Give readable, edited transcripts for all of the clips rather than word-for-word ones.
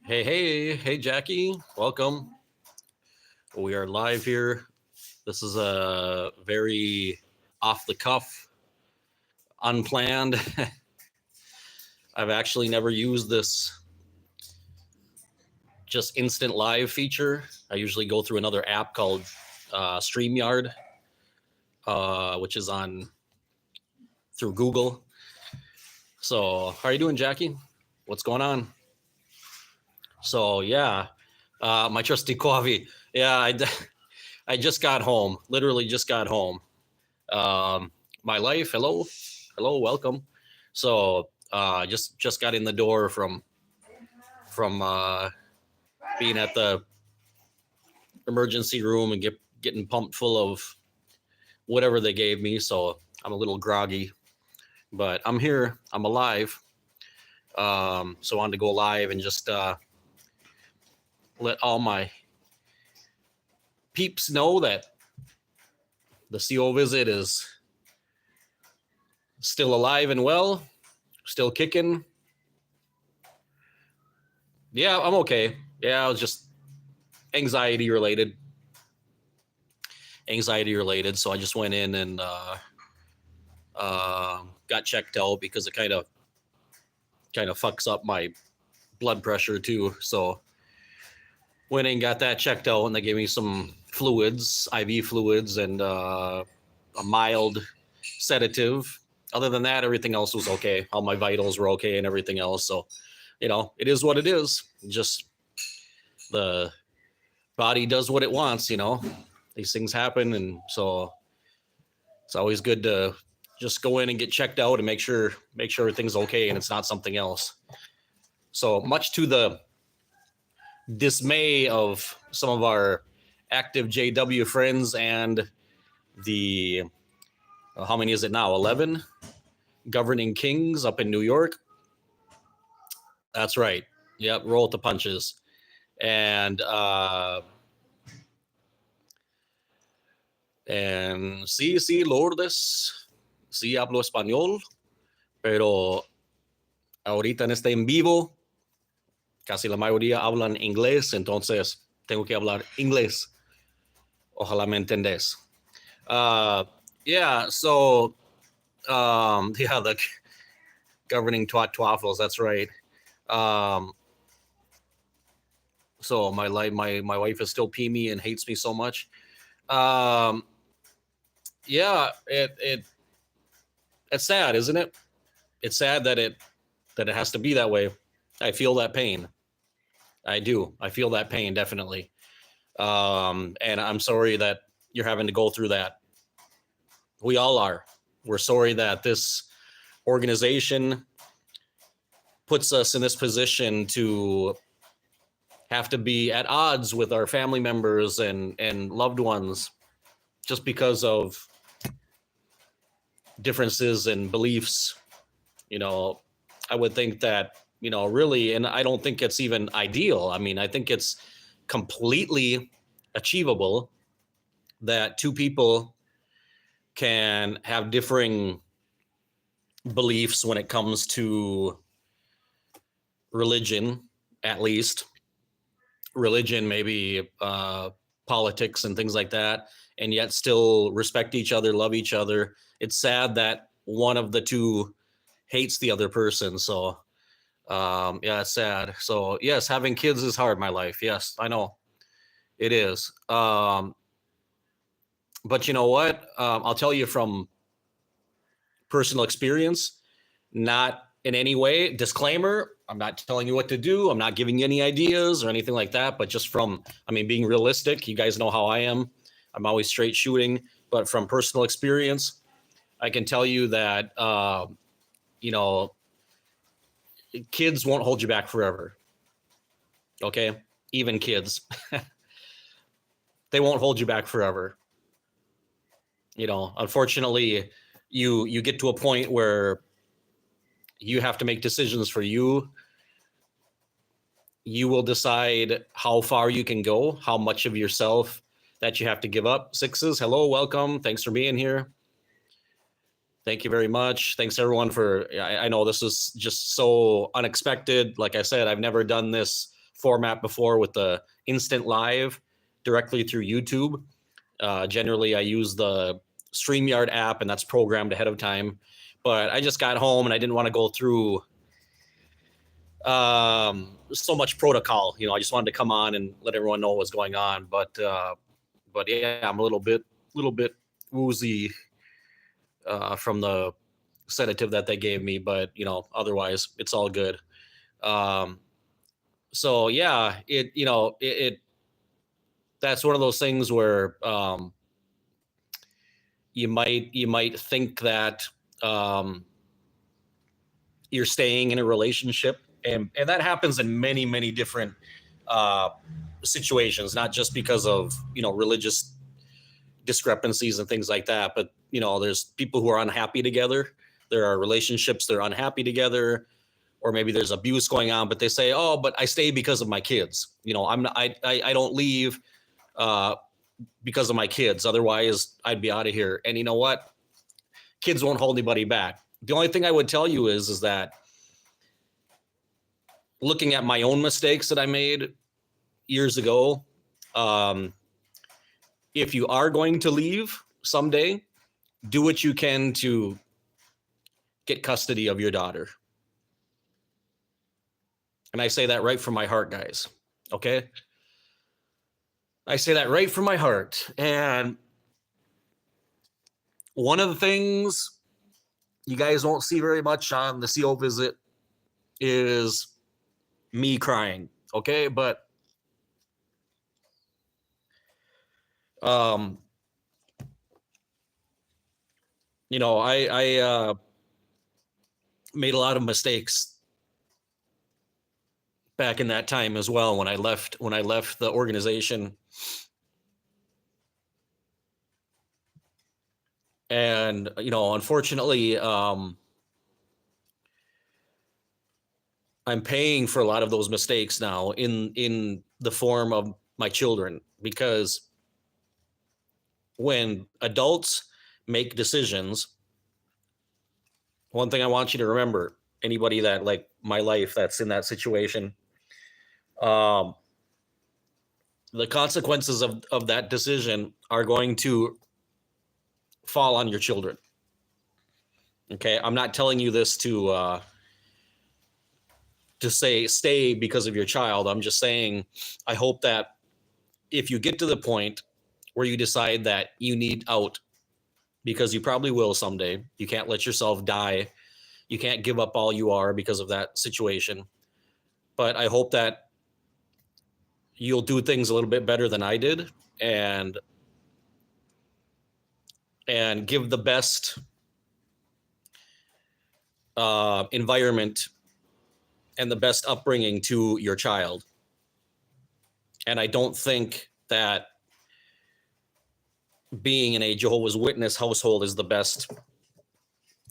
Hey, Jackie, welcome. We are live here. This is a very off the cuff, unplanned. I've actually never used this just instant live feature. I usually go through another app called StreamYard, which is on through Google. So, how are you doing, Jackie? What's going on? So, yeah, my trusty coffee. Yeah, I just got home. Literally just got home. My life. Hello, welcome. So just got in the door from being at the emergency room and getting pumped full of whatever they gave me. So I'm a little groggy, but I'm here. I'm alive. So I wanted to go live and just let all my peeps know that the CO visit is still alive and well, still kicking. Yeah, I'm okay. Yeah, I was just anxiety related. So I just went in and got checked out because it kind of fucks up my blood pressure too. So went in, got that checked out, and they gave me some fluids, IV fluids, and a mild sedative. Other than that, everything else was okay. All my vitals were okay and everything else. So, it is what it is. Just the body does what it wants, These things happen, and so it's always good to just go in and get checked out and make sure everything's okay and it's not something else. So much to the dismay of some of our active JW friends and the how many is it now? 11 governing kings up in New York. That's right. Yep, roll with the punches. And sí, Lourdes, sí hablo español, pero ahorita en este en vivo, casi la mayoría hablan inglés, entonces tengo que hablar inglés. Ojalá me entendés. Yeah, so, yeah, the governing twaffles, that's right. So my wife is still pee me and hates me so much. Yeah, it's sad, isn't it? It's sad that it has to be that way. I feel that pain. I do. I feel that pain, definitely. And I'm sorry that you're having to go through that. We all are. We're sorry that this organization puts us in this position to have to be at odds with our family members and loved ones just because of differences in beliefs. I would think that, really, and I don't think it's even ideal. I mean, I think it's completely achievable that two people can have differing beliefs when it comes to religion, at least. Religion, maybe politics and things like that, and yet still respect each other, love each other. It's sad that one of the two hates the other person. So, yeah, it's sad. So, yes, having kids is hard, my life. Yes, I know it is. But you know what? I'll tell you from personal experience, not in any way, disclaimer, I'm not telling you what to do. I'm not giving you any ideas or anything like that, but just from, being realistic. You guys know how I am. I'm always straight shooting, but from personal experience, I can tell you that, kids won't hold you back forever. Okay. Even kids, they won't hold you back forever. Unfortunately, you get to a point where you have to make decisions for you. You will decide how far you can go, how much of yourself that you have to give up. Sixes, hello, welcome. Thanks for being here. Thank you very much. Thanks everyone for, I know this is just so unexpected. Like I said, I've never done this format before with the instant live directly through YouTube. Generally, I use the StreamYard app, and that's programmed ahead of time. But I just got home and I didn't want to go through so much protocol. I just wanted to come on and let everyone know what's going on. But yeah, I'm a little bit woozy from the sedative that they gave me, but otherwise it's all good. So yeah, it that's one of those things where you might think that you're staying in a relationship, and that happens in many different situations, not just because of religious discrepancies and things like that, but there's people who are unhappy together. There are relationships they're unhappy together, or maybe there's abuse going on, but they say, oh, but I stay because of my kids. I'm not, I don't leave because of my kids, otherwise I'd be out of here. And you know what, kids won't hold anybody back. The only thing I would tell you is that looking at my own mistakes that I made years ago, if you are going to leave someday, do what you can to get custody of your daughter. And I say that right from my heart, guys. Okay? I say that right from my heart. And one of the things you guys won't see very much on the CO visit is me crying. Okay? But I made a lot of mistakes back in that time as well when I left the organization. And unfortunately, I'm paying for a lot of those mistakes now in the form of my children, because when adults make decisions, one thing I want you to remember, anybody that like my life that's in that situation, the consequences of that decision are going to fall on your children. Okay, I'm not telling you this to say stay because of your child. I'm just saying, I hope that if you get to the point where you decide that you need out, because you probably will someday, you can't let yourself die. You can't give up all you are because of that situation. But I hope that you'll do things a little bit better than I did, and give the best environment and the best upbringing to your child. And I don't think that being in a Jehovah's Witness household is the best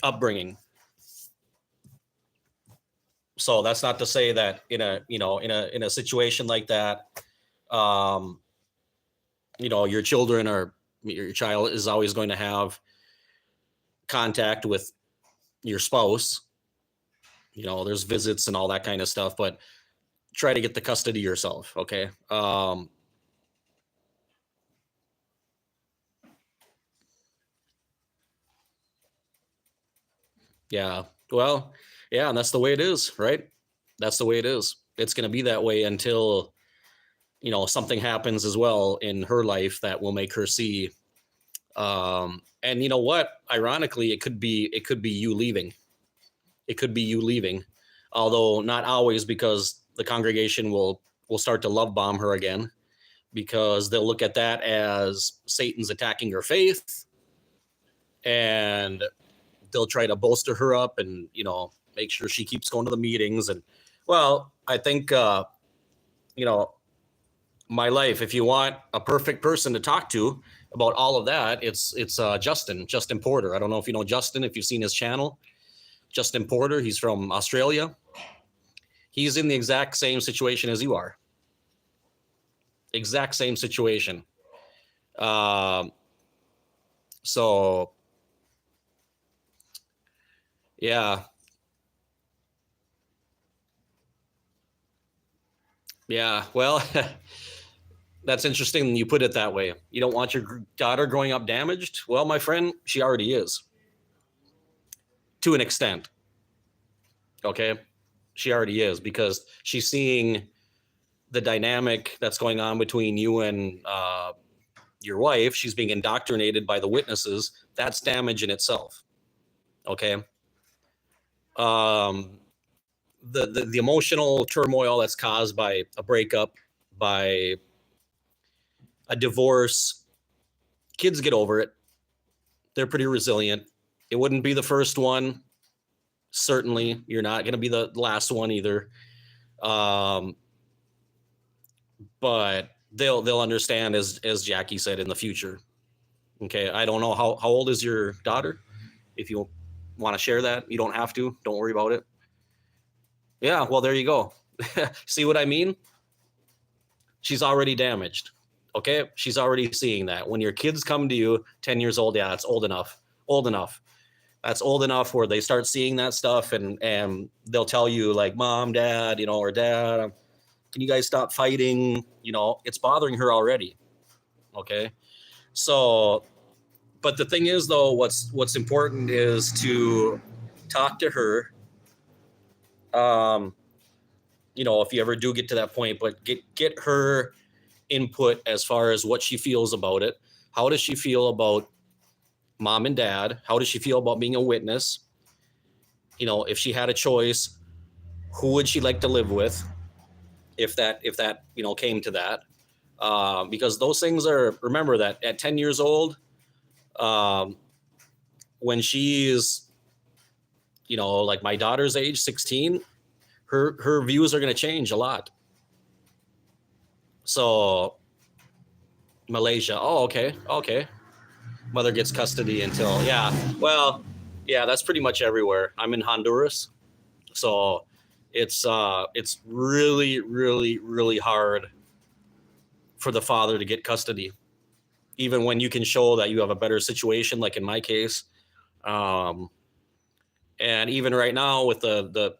upbringing. So that's not to say that in a situation like that, your child is always going to have contact with your spouse. There's visits and all that kind of stuff, but try to get the custody yourself. Okay. Yeah. Well, yeah. And that's the way it is, right? That's the way it is. It's going to be that way until, something happens as well in her life that will make her see. And you know what? Ironically, it could be you leaving. It could be you leaving, although not always, because the congregation will start to love bomb her again, because they'll look at that as Satan's attacking her faith, and they'll try to bolster her up and make sure she keeps going to the meetings. And well, I think my life, if you want a perfect person to talk to about all of that, it's Justin Porter. I don't know if you know Justin, if you've seen his channel. Justin Porter, he's from Australia. He's in the exact same situation as you are. Exact same situation. So Yeah. Yeah. Well, that's interesting you put it that way. You don't want your daughter growing up damaged? Well, my friend, she already is to an extent. Okay. She already is because she's seeing the dynamic that's going on between you and your wife. She's being indoctrinated by the witnesses. That's damage in itself. Okay. Um, the emotional turmoil that's caused by a breakup, by a divorce, kids get over it. They're pretty resilient. It wouldn't be the first one. Certainly, you're not going to be the last one either. Um, but they'll understand as Jackie said in the future. Okay, I don't know how old is your daughter. If you want to share that, you don't have to. Don't worry about it. Yeah, well, there you go. See what I mean? She's already damaged. Okay, she's already seeing that. When your kids come to you, 10 years old, yeah, it's old enough. Old enough. That's old enough where they start seeing that stuff and they'll tell you like, mom, dad, or dad, can you guys stop fighting? It's bothering her already. Okay. So, but the thing is though, what's important is to talk to her. Um, if you ever do get to that point, but get her input as far as what she feels about it. How does she feel about mom and dad? How does she feel about being a witness? If she had a choice, who would she like to live with? If that came to that, because those things are. Remember that at 10 years old, um, when she's like my daughter's age, 16, her views are going to change a lot. So Malaysia. Oh, okay. Mother gets custody until, yeah. Well, yeah, that's pretty much everywhere. I'm in Honduras, so it's really, really, really hard for the father to get custody, even when you can show that you have a better situation, like in my case. Um, and even right now with the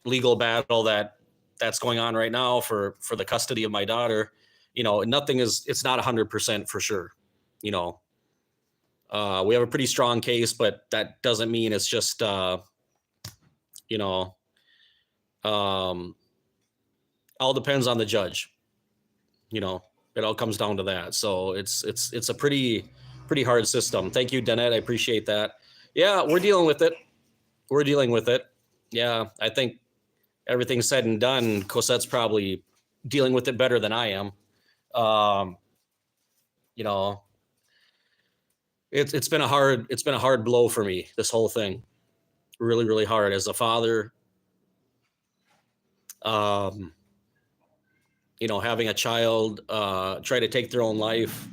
legal battle that's going on right now for the custody of my daughter, nothing is. It's not 100% for sure. You know, we have a pretty strong case, but that doesn't mean it's just you know um, all depends on the judge. You know, it all comes down to that. So it's a pretty hard system. Thank you, Danette. I appreciate that. Yeah, we're dealing with it. We're dealing with it. Yeah, I think everything's said and done. Cosette's probably dealing with it better than I am. Um, you know, it's been a hard blow for me. This whole thing, really, really hard as a father. Um, having a child try to take their own life.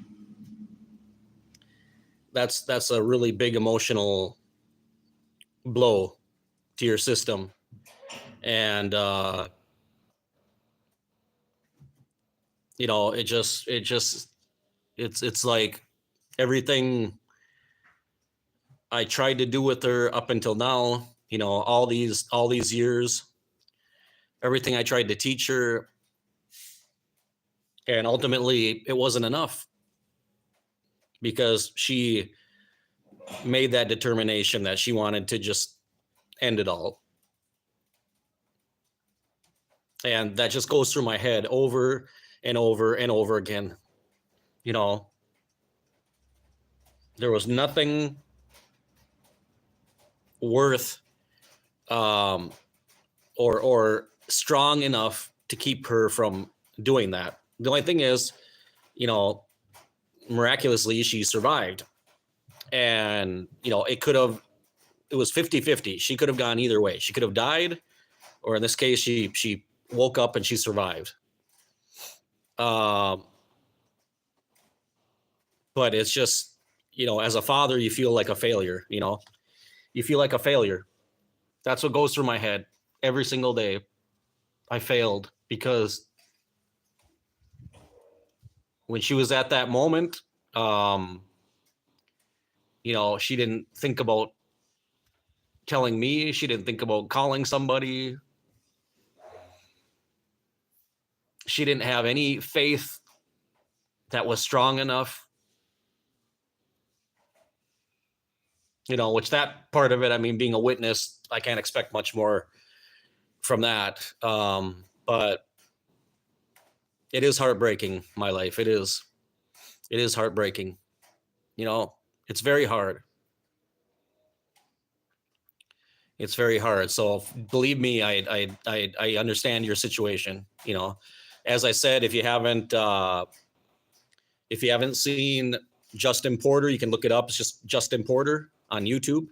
That's a really big emotional blow to your system, and it's like everything I tried to do with her up until now, all these years, everything I tried to teach her, and ultimately it wasn't enough because she made that determination that she wanted to just end it all. And that just goes through my head over and over and over again. You know, there was nothing worth um, or strong enough to keep her from doing that. The only thing is, you know, miraculously she survived. And, it was 50-50. She could have gone either way. She could have died, or in this case, she woke up and she survived. Um, but it's just, as a father, you feel like a failure, you feel like a failure. That's what goes through my head every single day. I failed because when she was at that moment, she didn't think about telling me. She didn't think about calling somebody. She didn't have any faith that was strong enough. Which that part of it, I mean, being a witness, I can't expect much more from that. But it is heartbreaking, my life. It is heartbreaking. It's very hard. It's very hard. So believe me, I understand your situation. As I said, if you haven't seen Justin Porter, you can look it up. It's just Justin Porter on YouTube.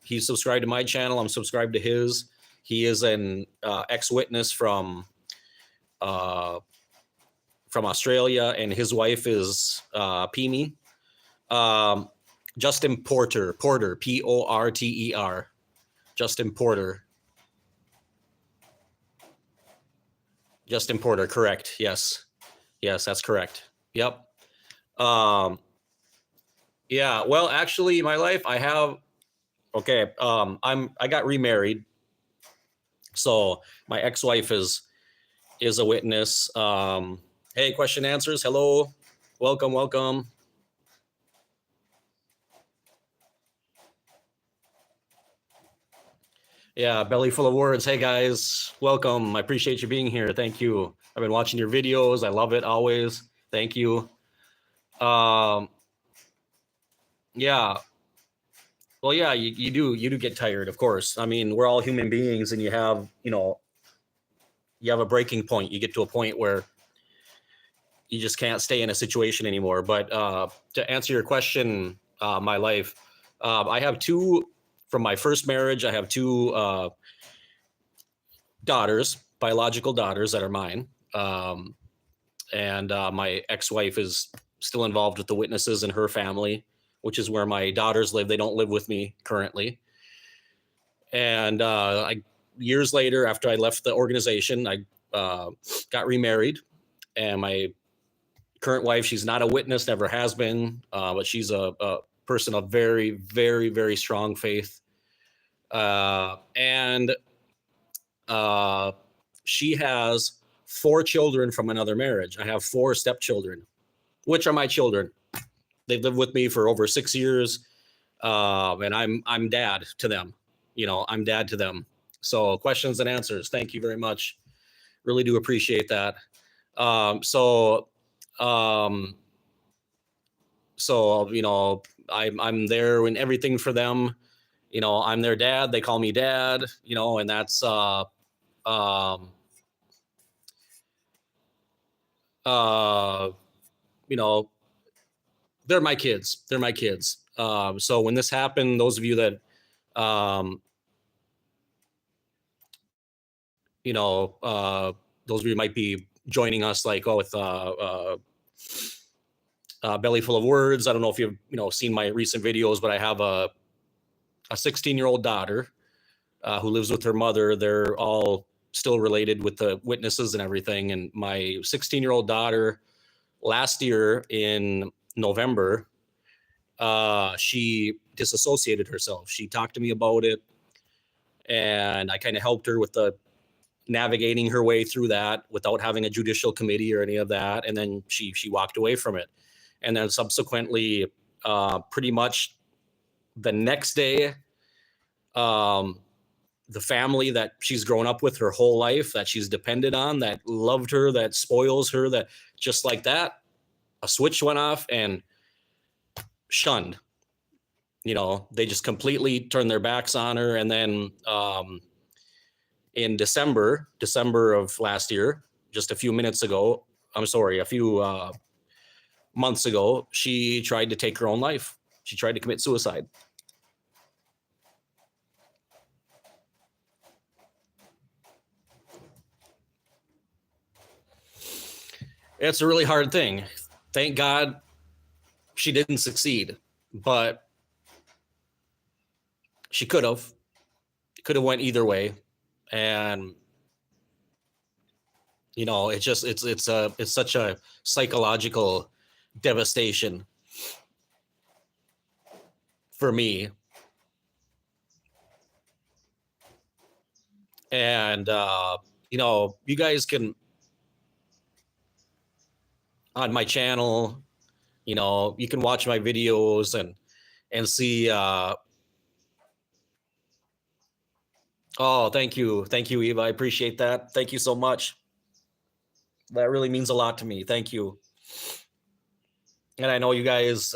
He's subscribed to my channel. I'm subscribed to his. He is an ex-witness from Australia, and his wife is Pimi. Justin Porter, Porter, Justin Porter. Justin Porter, correct. Yes, that's correct. Yep. Yeah, well, actually, my life, I have, okay, I got remarried. So my ex-wife is a witness. Hey, question answers. Hello. Welcome. Yeah, belly full of words. Hey guys, welcome. I appreciate you being here. Thank you. I've been watching your videos. I love it always. Thank you. Yeah. Well, yeah, you do get tired, of course. I mean, we're all human beings, and you have a breaking point. You get to a point where you just can't stay in a situation anymore. But to answer your question, my life, I have two from my first marriage. I have two daughters, biological daughters that are mine. And my ex-wife is still involved with the witnesses and her family, which is where my daughters live. They don't live with me currently. And years later, after I left the organization, I got remarried, and my current wife, she's not a witness, never has been, but she's a person of very, very, very strong faith. And she has 4 children from another marriage. I have 4 stepchildren, which are my children. They've lived with me for over 6 years, and I'm dad to them. I'm dad to them. So questions and answers. Thank you very much. Really do appreciate that. So I'm there in everything for them. I'm their dad. They call me dad. And that's they're my kids. They're my kids. So when this happened, those of you that those of you might be joining us, like, with belly full of words. I don't know if you've seen my recent videos, but I have a 16-year-old daughter who lives with her mother. They're all still related with the witnesses and everything. And my 16-year-old daughter, last year in November, she disassociated herself. She talked to me about it, and I kind of helped her with the navigating her way through that without having a judicial committee or any of that. And then she walked away from it. And then subsequently, pretty much the next day, the family that she's grown up with her whole life, that she's depended on, that loved her, that spoils her, that just like that, a switch went off and shunned. They just completely turned their backs on her. And then in December of last year, just a few months ago, she tried to take her own life. She tried to commit suicide. It's a really hard thing. Thank God she didn't succeed, but she could have. It could have went either way. And it's such a psychological devastation for me. And you guys can, on my channel, you can watch my videos and see. Oh, thank you, Eva. I appreciate that. Thank you so much. That really means a lot to me. Thank you. And I know you guys,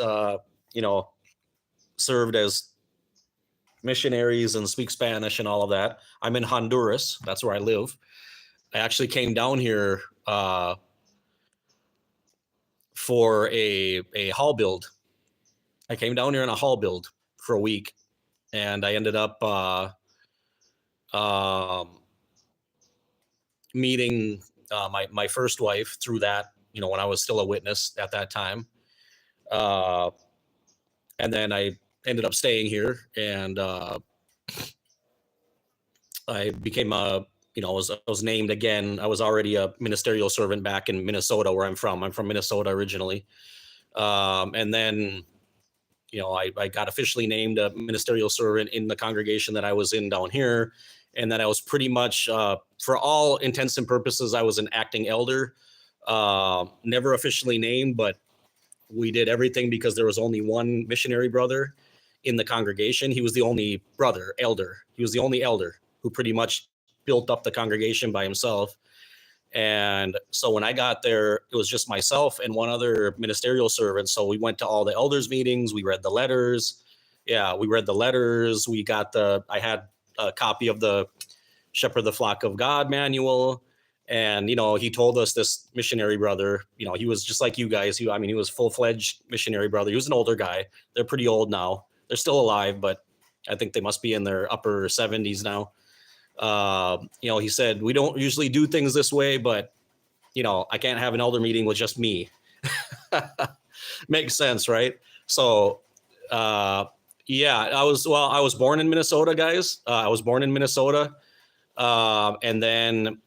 served as missionaries and speak Spanish and all of that. I'm in Honduras. That's where I live. I actually came down here for a hall build. I came down here in a hall build for a week, and I ended up meeting my first wife through that. When I was still a witness at that time, and then I ended up staying here, and I became I was named again. I was already a ministerial servant back in Minnesota, where I'm from. I'm from Minnesota originally. And then, I got officially named a ministerial servant in the congregation that I was in down here. And then I was pretty much, for all intents and purposes, I was an acting elder, never officially named, but we did everything because there was only one missionary brother in the congregation. He was the only elder. He was the only elder who pretty much built up the congregation by himself. And so when I got there, it was just myself and one other ministerial servant. So we went to all the elders meetings. We read the letters. Yeah, we read the letters. I had a copy of the Shepherd the Flock of God manual. And, he told us, this missionary brother, he was just like you guys. He was full-fledged missionary brother. He was an older guy. They're pretty old now. They're still alive, but I think they must be in their upper 70s now. He said, we don't usually do things this way, but, I can't have an elder meeting with just me. Makes sense, right? So, yeah, I was born in Minnesota, guys. I was born in Minnesota. And then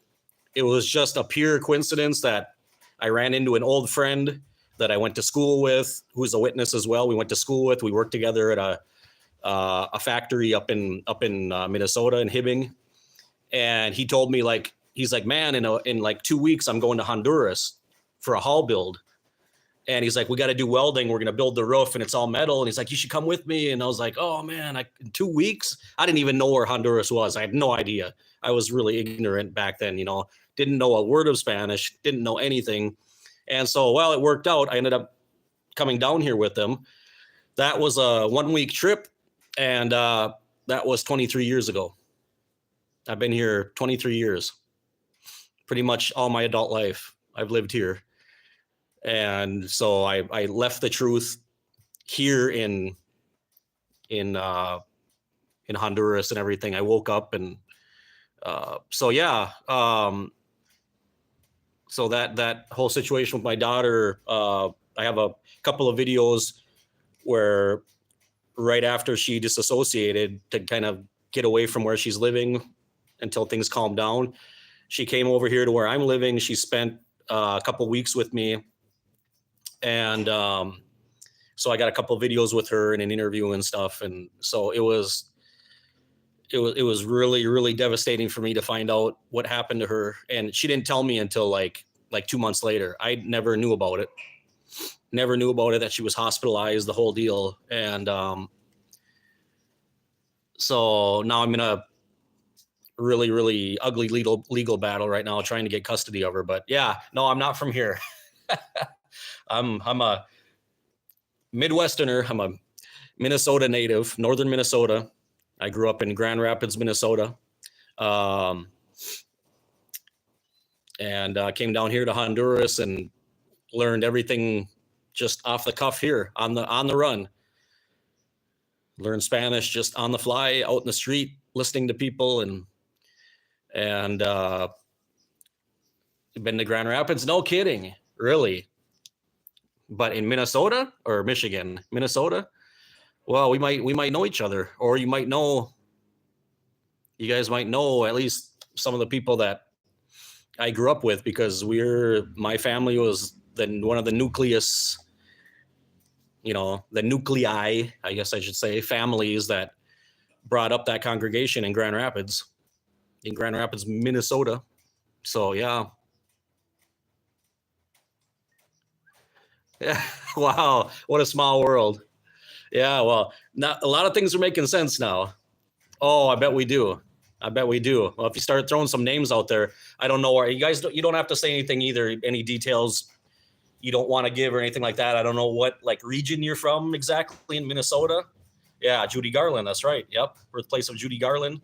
it was just a pure coincidence that I ran into an old friend that I went to school with, who's a witness as well. We went to school with. We worked together at a factory up in Minnesota in Hibbing, and he told me, he's like, man, in like 2 weeks I'm going to Honduras for a hall build, and he's like, we got to do welding. We're gonna build the roof, and it's all metal. And he's like, you should come with me. And I was like, oh man, in 2 weeks? I didn't even know where Honduras was. I had no idea. I was really ignorant back then. Didn't know a word of Spanish, didn't know anything. And so, it worked out. I ended up coming down here with them. That was a 1 week trip. And that was 23 years ago. I've been here 23 years. Pretty much all my adult life, I've lived here. And so I left the truth here in Honduras and everything. I woke up and so yeah. So that whole situation with my daughter, I have a couple of videos where right after she disassociated to kind of get away from where she's living until things calm down, she came over here to where I'm living. She spent a couple weeks with me. And so I got a couple of videos with her and an interview and stuff. And so it was really, really devastating for me to find out what happened to her. And she didn't tell me until like 2 months later. I never knew about it. That she was hospitalized, the whole deal. And so now I'm in a really, really ugly legal battle right now, trying to get custody of her. But yeah, no, I'm not from here. I'm a Midwesterner. I'm a Minnesota native, northern Minnesota. I grew up in Grand Rapids, Minnesota, and came down here to Honduras and learned everything just off the cuff here on the run. Learned Spanish just on the fly, out in the street, listening to people, and been to Grand Rapids. No kidding, really. But in Minnesota or Michigan, Minnesota, well, we might know each other, or you guys might know at least some of the people that I grew up with, because my family was one of the nucleus, the nuclei, I guess I should say, families that brought up that congregation in Grand Rapids. in Grand Rapids, Minnesota. So yeah. Yeah. Wow. What a small world. Yeah. Well, not a lot of things are making sense now. Oh, I bet we do. I bet we do. Well, if you start throwing some names out there, I don't know where you guys. You don't have to say anything either. Any details you don't want to give or anything like that. I don't know what like region you're from exactly in Minnesota. Yeah, Judy Garland. That's right. Yep, birthplace of Judy Garland.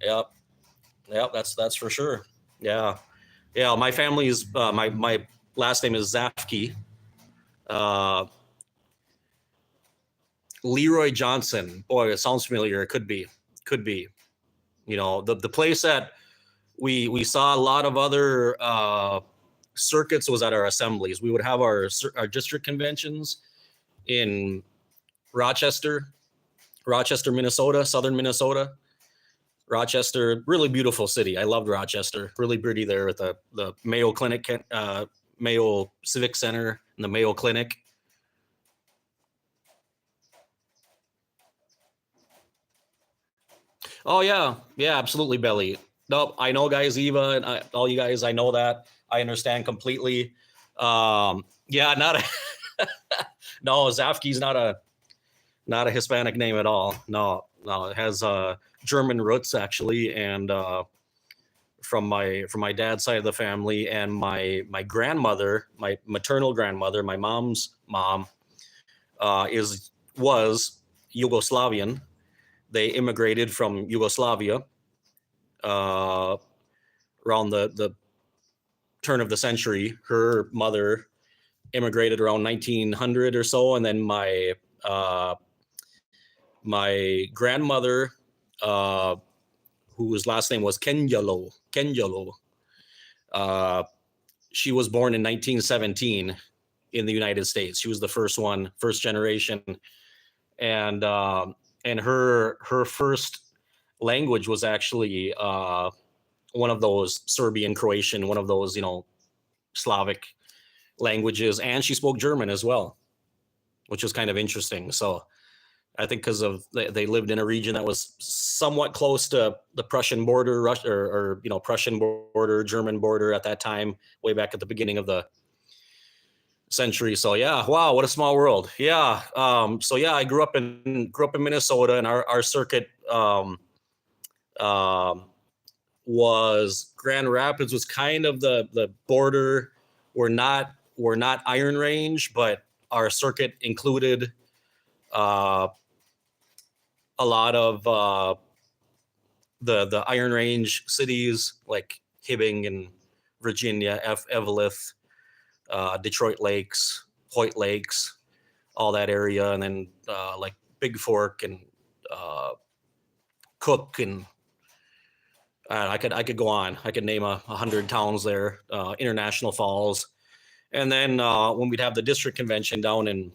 Yep, yep. That's for sure. Yeah, yeah. My family is my last name is Zafke. Uh, Leroy Johnson. Boy, it sounds familiar. It could be. Could be. You know, the place that we saw a lot of other circuits was at our assemblies. We would have our district conventions in Rochester, Minnesota, southern Minnesota. Rochester, really beautiful city. I loved Rochester. Really pretty there with the Mayo Clinic, Mayo Civic Center, and the Mayo Clinic. Oh yeah, yeah, absolutely, Belly. Nope, I know, guys. Eva and all you guys, I know that. I understand completely. Yeah, not a no. Zafke's not a Hispanic name at all. No, no, it has German roots actually, and from my dad's side of the family, and my grandmother, my maternal grandmother, my mom's mom, was Yugoslavian. They immigrated from Yugoslavia uh, around the turn of the century. Her mother immigrated around 1900 or so, and then uh, my grandmother, uh, whose last name was Kenyalo, uh, she was born in 1917 in the United States. She was the first generation, and her first language was actually one of those Serbian, Croatian, one of those Slavic languages, and she spoke German as well, which was kind of interesting. So I think because of they lived in a region that was somewhat close to the Prussian border, or Prussian border, German border at that time, way back at the beginning of the century. So yeah, wow, what a small world. Yeah. So yeah, I grew up in Minnesota, and our circuit um, was Grand Rapids was kind of the border. We're not Iron Range, but our circuit included uh, a lot of the Iron Range cities like Hibbing and Virginia, Eveleth, Detroit Lakes, Hoyt Lakes, all that area, and then like Big Fork and Cook, and I could go on. I could name 100 towns there. International Falls, and then when we'd have the district convention down in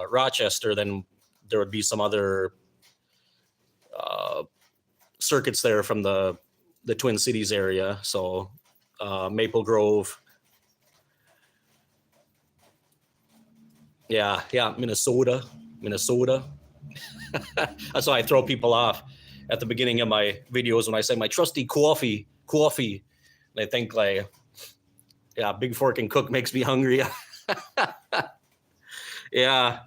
Rochester, then there would be some other circuits there from the Twin Cities area. So Maple Grove, yeah, Minnesota. That's why I throw people off at the beginning of my videos when I say my trusty coffee. They think like, yeah, Big Fork and Cook makes me hungry. Yeah.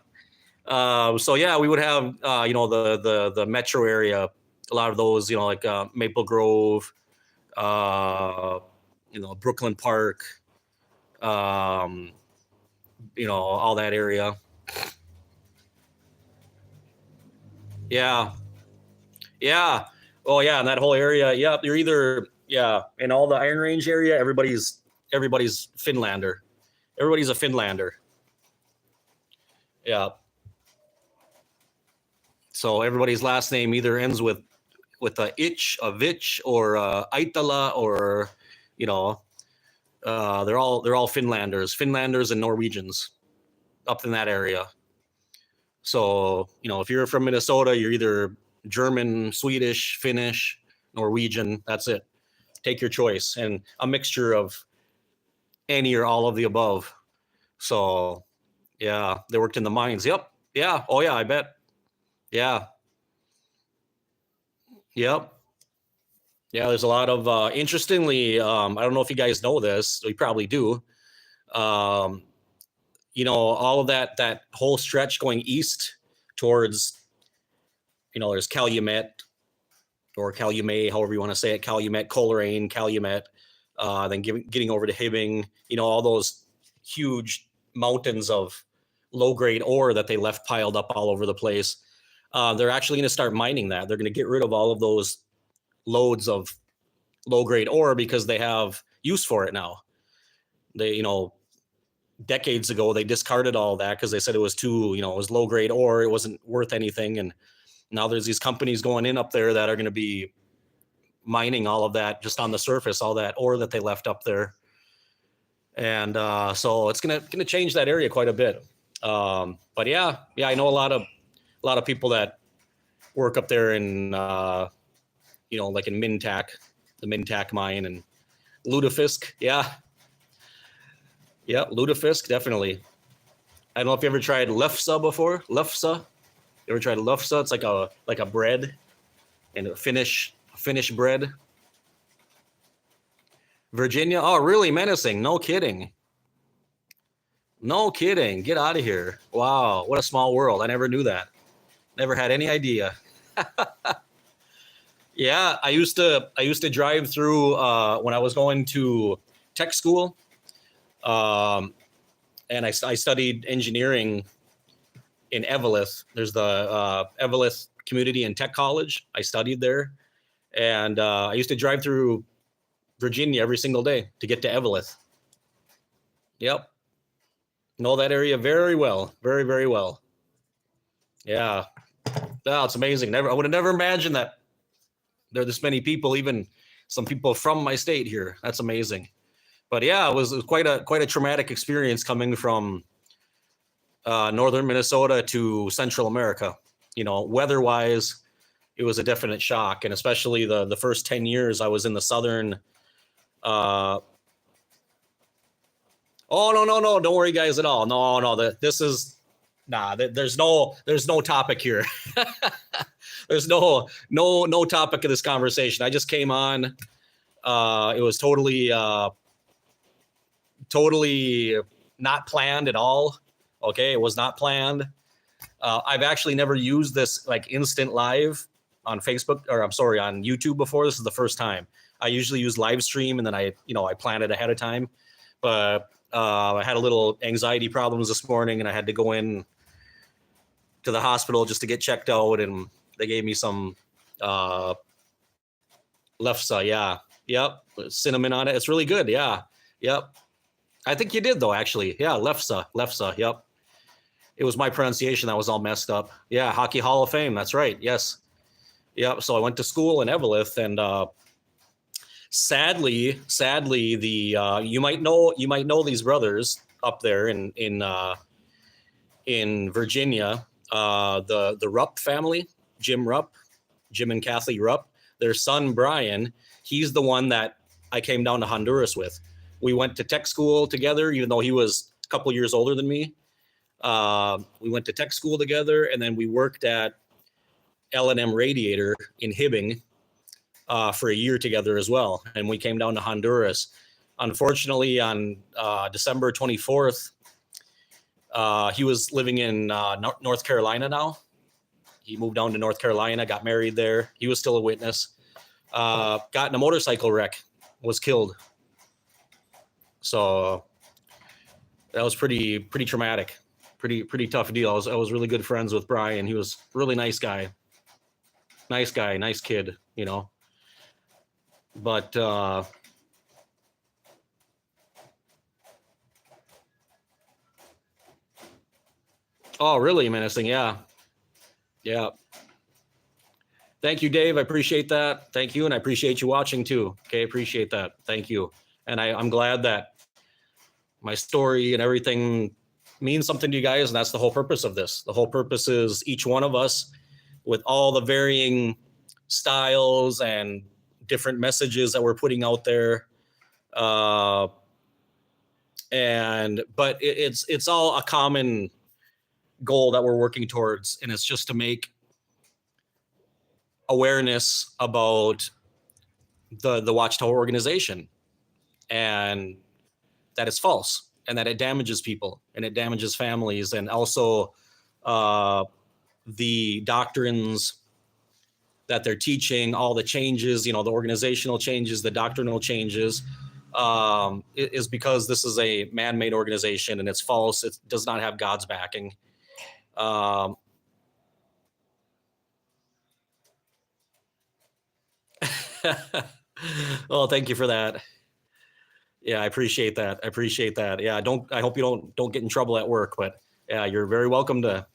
So yeah, we would have the metro area, a lot of those, like Maple Grove, Brooklyn Park, all that area. Yeah. Yeah. Oh yeah, and that whole area. Yeah, you're either in all the Iron Range area, everybody's Finlander. Everybody's a Finlander. Yeah. So everybody's last name either ends with a itch, a vitch, or Aitala, or they're all Finlanders and Norwegians up in that area. So if you're from Minnesota, you're either German, Swedish, Finnish, Norwegian. That's it. Take your choice, and a mixture of any or all of the above. So yeah, they worked in the mines. Yep. Yeah. Oh yeah, I bet. Yeah. Yep. Yeah, there's a lot of interestingly, I don't know if you guys know this, you probably do. Um, all of that whole stretch going east towards, there's Calumet or Calumet, however you want to say it, Calumet, Coleraine, Calumet, then getting over to Hibbing, all those huge mountains of low grade ore that they left piled up all over the place. They're actually going to start mining that. They're going to get rid of all of those loads of low grade ore because they have use for it now. They, decades ago, they discarded all that because they said it was too, it was low grade ore. It wasn't worth anything. And now there's these companies going in up there that are going to be mining all of that just on the surface, all that ore that they left up there. And so it's gonna change that area quite a bit. But yeah, I know a lot of people that work up there in like in Mintac, the Mintac mine, and Lutefisk. Yeah, Lutefisk, definitely. I don't know if you ever tried lefse before. Lefse, you ever tried lefse? It's like a bread, and a Finnish bread. Virginia. Oh, really menacing. No kidding. Get out of here. Wow, what a small world. I never knew that. Never had any idea. Yeah, I used to drive through when I was going to tech school, and I studied engineering in Eveleth. There's the Eveleth Community and Tech College. I studied there, and I used to drive through Virginia every single day to get to Eveleth. Yep, know that area very well, very, very well. Yeah, it's amazing. I would have never imagined that there are this many people, even some people from my state here. That's amazing. But yeah, it was quite a traumatic experience coming from northern Minnesota to Central America. Weather-wise, it was a definite shock, and especially the first 10 years I was in the southern. Oh no! Don't worry, guys, at all. No. This is There's no topic here. There's no topic of this conversation. I just came on. It was totally not planned at all. Okay, it was not planned. I've actually never used this like instant live on Facebook, or I'm sorry, on YouTube before. This is the first time. I usually use live stream, and then I plan it ahead of time. But I had a little anxiety problems this morning, and I had to go in to the hospital just to get checked out, and they gave me some lefse. Yeah, yep, cinnamon on it. It's really good. Yeah, yep. I think you did though, actually. Yeah, lefse. Yep. It was my pronunciation that was all messed up. Yeah, Hockey Hall of Fame. That's right. Yes. Yep. So I went to school in Eveleth, and sadly, the you might know these brothers up there in Virginia. The Rupp family, Jim and Kathy Rupp. Their son Brian, he's the one that I came down to Honduras with. We went to tech school together, even though he was a couple years older than me. We went to tech school together, and then we worked at L&M Radiator in Hibbing for a year together as well. And we came down to Honduras. Unfortunately, on December 24th, he was living in North Carolina now. He moved down to North Carolina, got married there. He was still a witness. Got in a motorcycle wreck, was killed. So that was pretty traumatic, pretty tough deal. I was really good friends with Brian. He was a really nice guy, nice kid, But oh, really menacing? Yeah. Thank you, Dave. I appreciate that. Thank you, and I appreciate you watching too. Okay, appreciate that. Thank you, and I'm glad that my story and everything means something to you guys, and that's the whole purpose of this. The whole purpose is each one of us, with all the varying styles and different messages that we're putting out there, but it's all a common goal that we're working towards, and it's just to make awareness about the Watchtower organization, and that it's false, and that it damages people, and it damages families, and also the doctrines that they're teaching, all the changes, the organizational changes, the doctrinal changes, is because this is a man-made organization, and it's false. It does not have God's backing. Well, thank you for that. Yeah, I appreciate that. Yeah, I hope you don't get in trouble at work, but yeah, you're very welcome to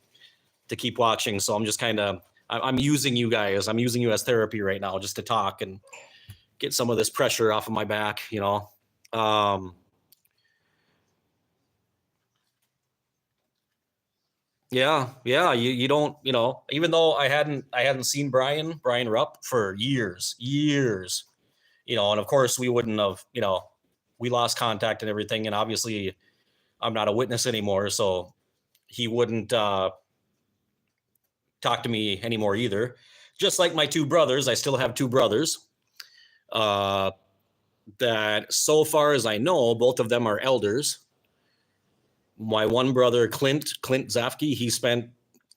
keep watching. So I'm just kind of, I'm using you guys. I'm using you as therapy right now, just to talk and get some of this pressure off of my back. Yeah. You don't, even though I hadn't seen Brian Rupp for years, and of course we wouldn't have, we lost contact and everything. And obviously I'm not a witness anymore. So he wouldn't talk to me anymore either. Just like my two brothers, I still have two brothers that, so far as I know, both of them are elders. My one brother, Clint Zafke, he spent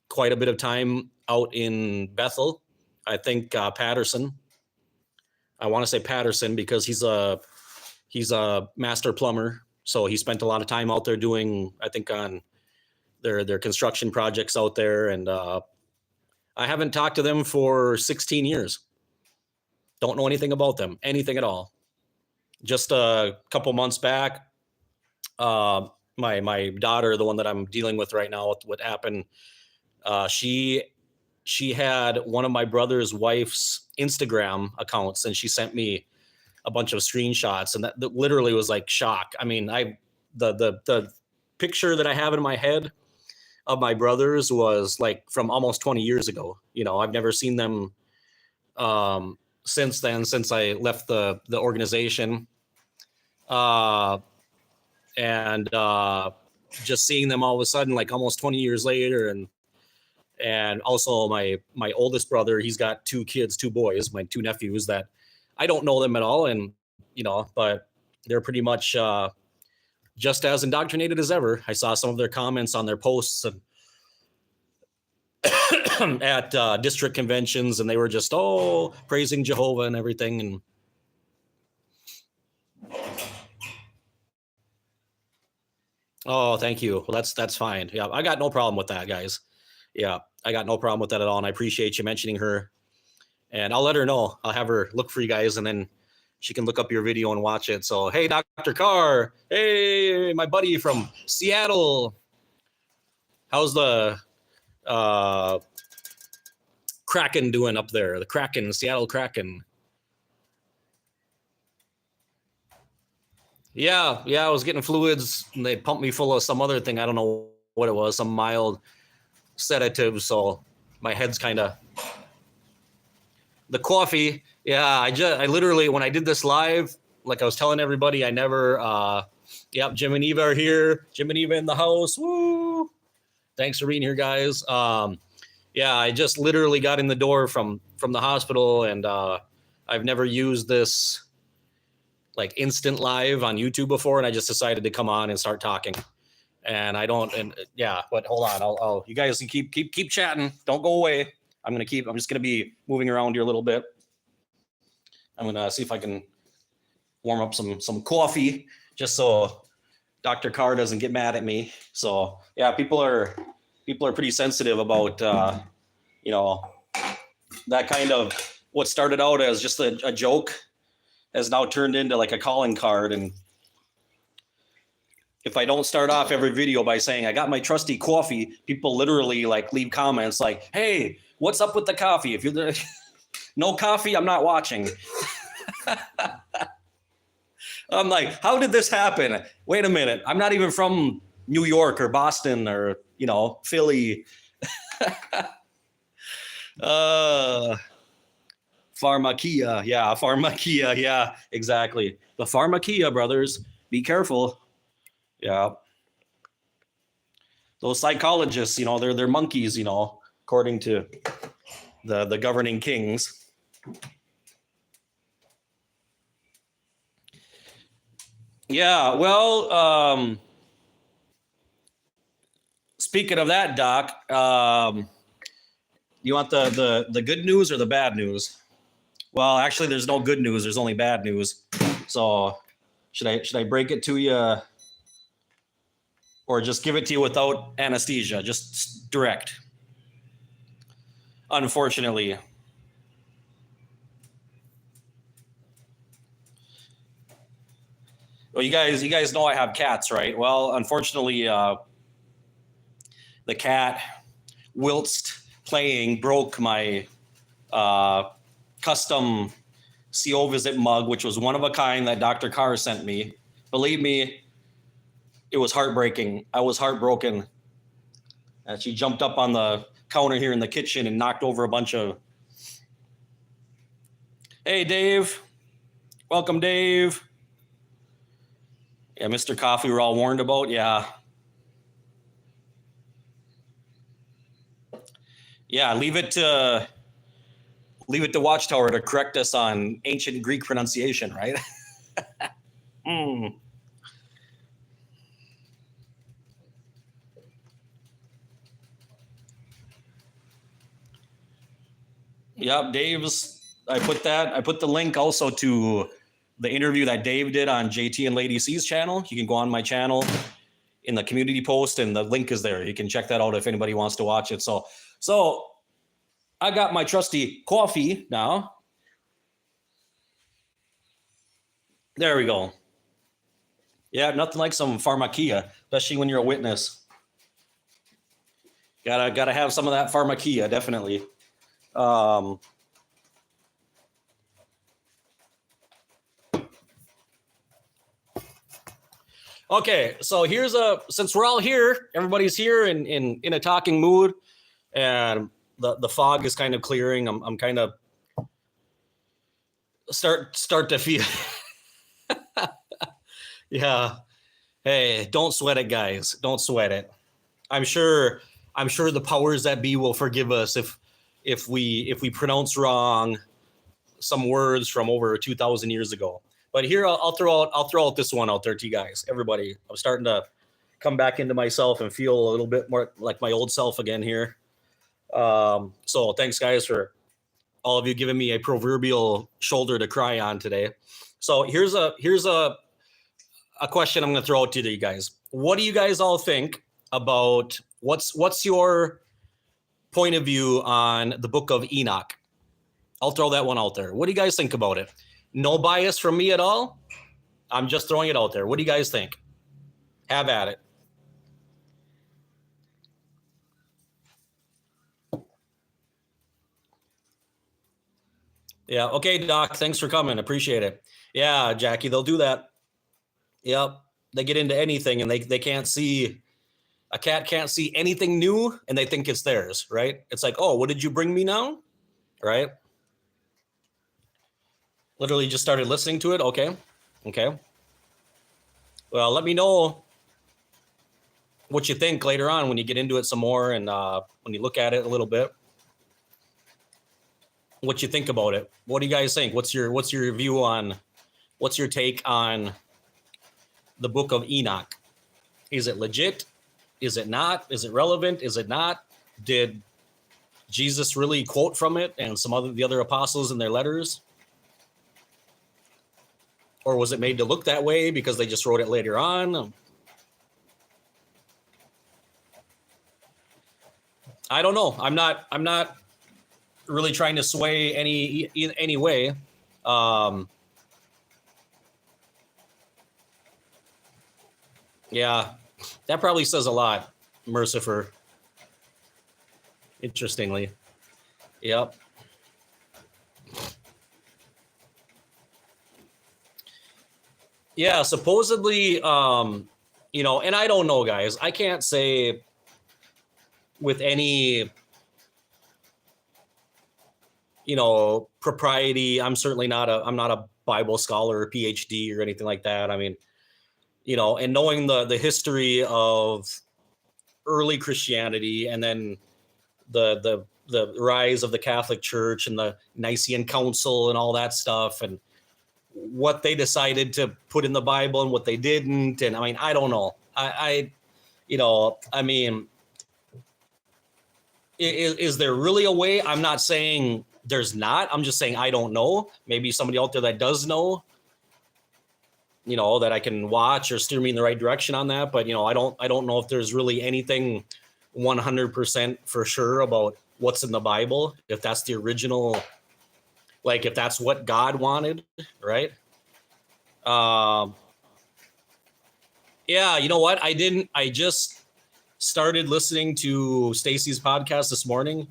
quite a bit of time out in Bethel. I think Patterson. I want to say Patterson because he's a master plumber. So he spent a lot of time out there doing, I think, on their construction projects out there. And I haven't talked to them for 16 years. Don't know anything about them, anything at all. Just a couple months back, my daughter, the one that I'm dealing with right now, what happened, she had one of my brother's wife's Instagram accounts, and she sent me a bunch of screenshots, and that literally was like shock. I mean, the picture that I have in my head of my brothers was like from almost 20 years ago. I've never seen them since then, since I left the organization. And just seeing them all of a sudden, like almost 20 years later. And also my oldest brother, he's got two kids, two boys, my two nephews that I don't know them at all. And, but they're pretty much just as indoctrinated as ever. I saw some of their comments on their posts and at district conventions, and they were just, praising Jehovah and everything. And oh, thank you. Well, that's fine. Yeah, I got no problem with that, guys. Yeah, I got no problem with that at all. And I appreciate you mentioning her. And I'll let her know. I'll have her look for you guys, and then she can look up your video and watch it. So, hey, Dr. Carr. Hey, my buddy from Seattle. How's the Kraken doing up there? The Kraken, Seattle Kraken. Yeah, I was getting fluids, and they pumped me full of some other thing. I don't know what it was, some mild sedative. So my head's kind of, the coffee. Yeah, I literally, when I did this live, like I was telling everybody, I never, Jim and Eva are here. Jim and Eva in the house. Woo! Thanks for being here, guys. I just literally got in the door from the hospital, and I've never used this like instant live on YouTube before, and I just decided to come on and start talking. And I don't, and yeah, but hold on, I'll you guys can keep chatting. Don't go away. I'm just gonna be moving around here a little bit. I'm gonna see if I can warm up some coffee, just so Dr. Carr doesn't get mad at me. So yeah, people are pretty sensitive about that kind of, what started out as just a joke has now turned into like a calling card. And if I don't start off every video by saying I got my trusty coffee, people literally like leave comments like, hey, what's up with the coffee? If you're no coffee, I'm not watching. I'm like, how did this happen? Wait a minute. I'm not even from New York or Boston or, Philly. Pharmakia. Yeah, Pharmakia. Yeah, exactly. The Pharmakia brothers. Be careful. Yeah. Those psychologists, they're monkeys, according to the governing kings. Yeah, well, speaking of that, Doc, you want the good news or the bad news? Well, actually, there's no good news. There's only bad news. So should I break it to you, or just give it to you without anesthesia, just direct? Unfortunately. Well, you guys know I have cats, right? Well, unfortunately, the cat, whilst playing, broke my custom CO visit mug, which was one of a kind that Dr. Carr sent me. Believe me, it was heartbreaking. I was heartbroken. And she jumped up on the counter here in the kitchen and knocked over a bunch of. Hey, Dave. Welcome, Dave. Yeah, Mr. Coffee we're all warned about. Yeah. Yeah, leave it to Watchtower to correct us on ancient Greek pronunciation, right? Yep, Dave's. I put the link also to the interview that Dave did on JT and Lady C's channel. You can go on my channel in the community post, and the link is there. You can check that out if anybody wants to watch it. So I got my trusty coffee now. There we go. Yeah, nothing like some pharmakia, especially when you're a witness. Gotta have some of that pharmakia, definitely. Okay, so since we're all here, everybody's here in a talking mood, and the fog is kind of clearing. I'm kind of start to feel. Yeah. Hey, don't sweat it, guys. Don't sweat it. I'm sure the powers that be will forgive us if we pronounce wrong some words from over 2,000 years ago. But here I'll throw out this one out there to you guys, everybody. I'm starting to come back into myself and feel a little bit more like my old self again here. So thanks, guys, for all of you giving me a proverbial shoulder to cry on today. So here's a question I'm going to throw out to you guys. What do you guys all think about what's your point of view on the Book of Enoch? I'll throw that one out there. What do you guys think about it? No bias from me at all. I'm just throwing it out there. What do you guys think? Have at it. Yeah. Okay, Doc. Thanks for coming. Appreciate it. Yeah, Jackie, they'll do that. Yep. They get into anything and they can't see. A cat can't see anything new and they think it's theirs, right? It's like, oh, what did you bring me now? Right? Literally just started listening to it. Okay. Well, let me know what you think later on when you get into it some more and when you look at it a little bit. What you think about it? What do you guys think? What's your view on? What's your take on the Book of Enoch? Is it legit? Is it not? Is it relevant? Is it not? Did Jesus really quote from it and the other apostles in their letters? Or was it made to look that way because they just wrote it later on? I don't know. I'm not really trying to sway any way. Yeah, that probably says a lot, Mercifer. Interestingly. Yep. Yeah, supposedly, and I don't know, guys. I can't say with any, propriety. I'm not a Bible scholar or PhD or anything like that. I mean, and knowing the history of early Christianity and then the the rise of the Catholic Church and the Nicene Council and all that stuff, and what they decided to put in the Bible and what they didn't. And I mean, I don't know. I mean, is there really a way? I'm not saying there's not. I'm just saying I don't know. Maybe somebody out there that does know, that I can watch or steer me in the right direction on that. But I don't know if there's really anything 100% for sure about what's in the Bible, if that's the original, like if that's what God wanted, right? Yeah, you know what? I just started listening to Stacy's podcast this morning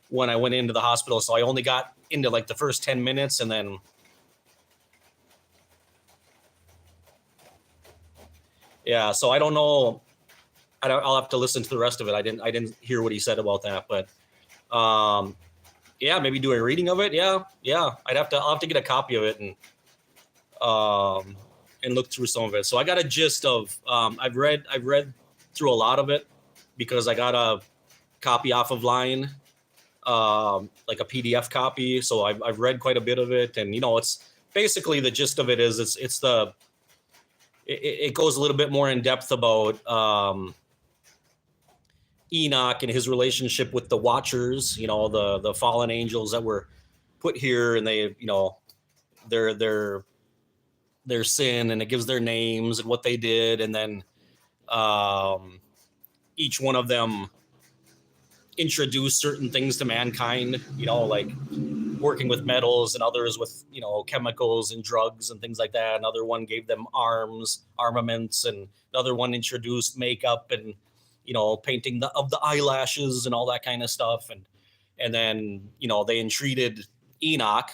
when I went into the hospital. So I only got into like the first 10 minutes, and then yeah, so I don't know. I'll have to listen to the rest of it. I didn't hear what he said about that, but yeah, maybe do a reading of it. Yeah. I'll have to get a copy of it and look through some of it. So I got a gist of I've read through a lot of it because I got a copy off of line, like a PDF copy. So I've read quite a bit of it, and it's basically the gist of it is it goes a little bit more in depth about Enoch and his relationship with the Watchers, the fallen angels that were put here, and they, their sin, and it gives their names and what they did, and then each one of them introduced certain things to mankind, like working with metals, and others with chemicals and drugs and things like that. Another one gave them armaments, and another one introduced makeup and painting of the eyelashes and all that kind of stuff. And then, they entreated Enoch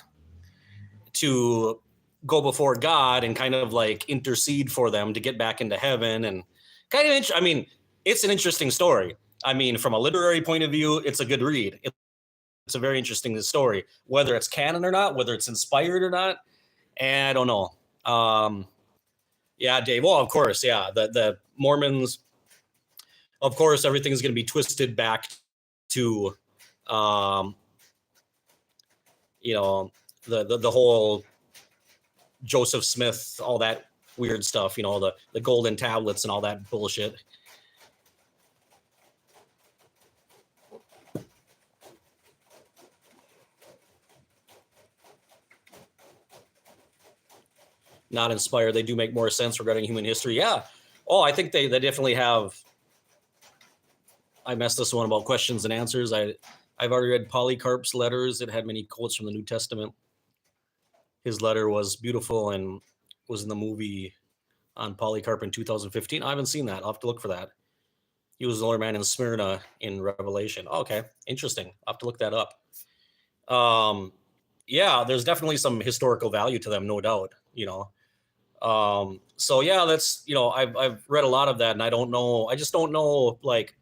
to go before God and kind of like intercede for them to get back into heaven. And kind of, I mean, it's an interesting story. I mean, from a literary point of view, it's a good read. It's a very interesting story, whether it's canon or not, whether it's inspired or not. And I don't know. Yeah, Dave. Well, of course. Yeah. The Mormons, of course, everything's going to be twisted back to, the whole Joseph Smith, all that weird stuff, the golden tablets and all that bullshit. Not inspired. They do make more sense regarding human history. Yeah. Oh, I think they definitely have. I messed this one about questions and answers. I've already read Polycarp's letters. It had many quotes from the New Testament. His letter was beautiful and was in the movie on Polycarp in 2015. I haven't seen that. I'll have to look for that. He was the only man in Smyrna in Revelation. Oh, okay. Interesting. I'll have to look that up. Yeah, there's definitely some historical value to them, no doubt, so yeah, that's, I've read a lot of that, and I just don't know, like,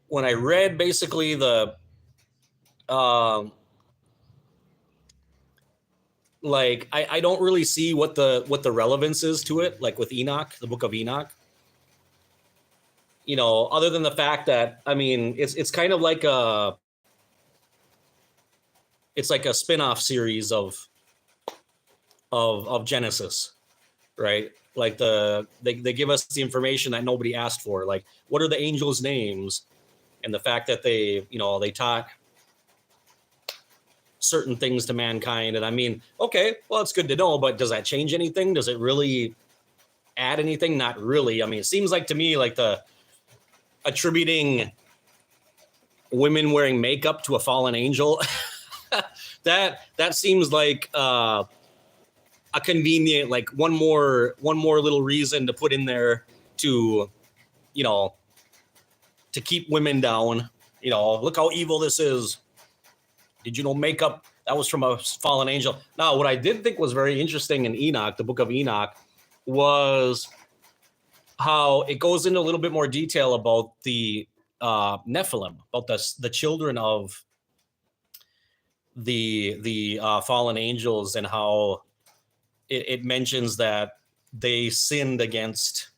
when I read basically the, like, I don't really see what the relevance is to it, like with Enoch, the Book of Enoch, other than the fact that, I mean, it's kind of like it's like a spin-off series of Genesis, right? Like they give us the information that nobody asked for, like what are the angels' names, and the fact that they taught certain things to mankind. And I mean, okay, well, it's good to know, but does that change anything? Does it really add anything? Not really. I mean, it seems like to me, like the attributing women wearing makeup to a fallen angel, that seems like a convenient, like one more little reason to put in there to, to keep women down. Look how evil this is. Did you know makeup? That was from a fallen angel. Now, what I did think was very interesting in Enoch, the Book of Enoch, was how it goes into a little bit more detail about the Nephilim, about the children of the fallen angels, and how it mentions that they sinned against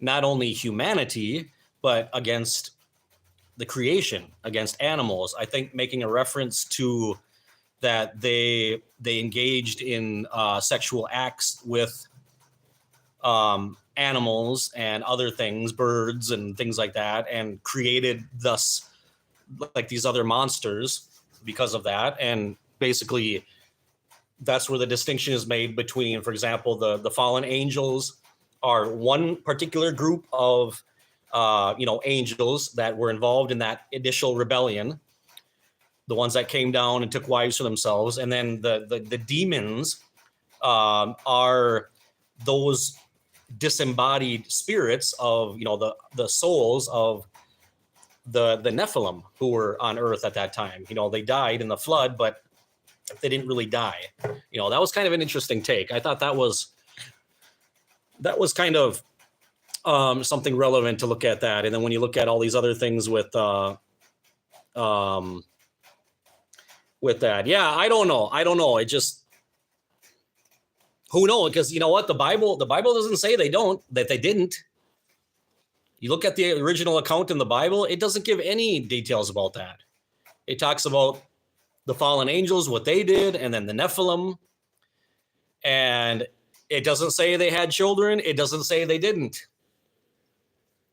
not only humanity, but against the creation, against animals. I think making a reference to that they engaged in sexual acts with animals and other things, birds and things like that, and created thus like these other monsters because of that. And basically that's where the distinction is made between, for example, the fallen angels are one particular group of angels that were involved in that initial rebellion, the ones that came down and took wives for themselves. And then the demons are those disembodied spirits of the souls of the Nephilim who were on earth at that time. They died in the flood, but they didn't really die. That was kind of an interesting take. I thought that was kind of something relevant to look at that. And then when you look at all these other things with that, yeah, I don't know. It just, who knows? Because you know what, the Bible doesn't say that they didn't. You look at the original account in the Bible, it doesn't give any details about that. It talks about the fallen angels, what they did, and then the Nephilim. And it doesn't say they had children. It doesn't say they didn't.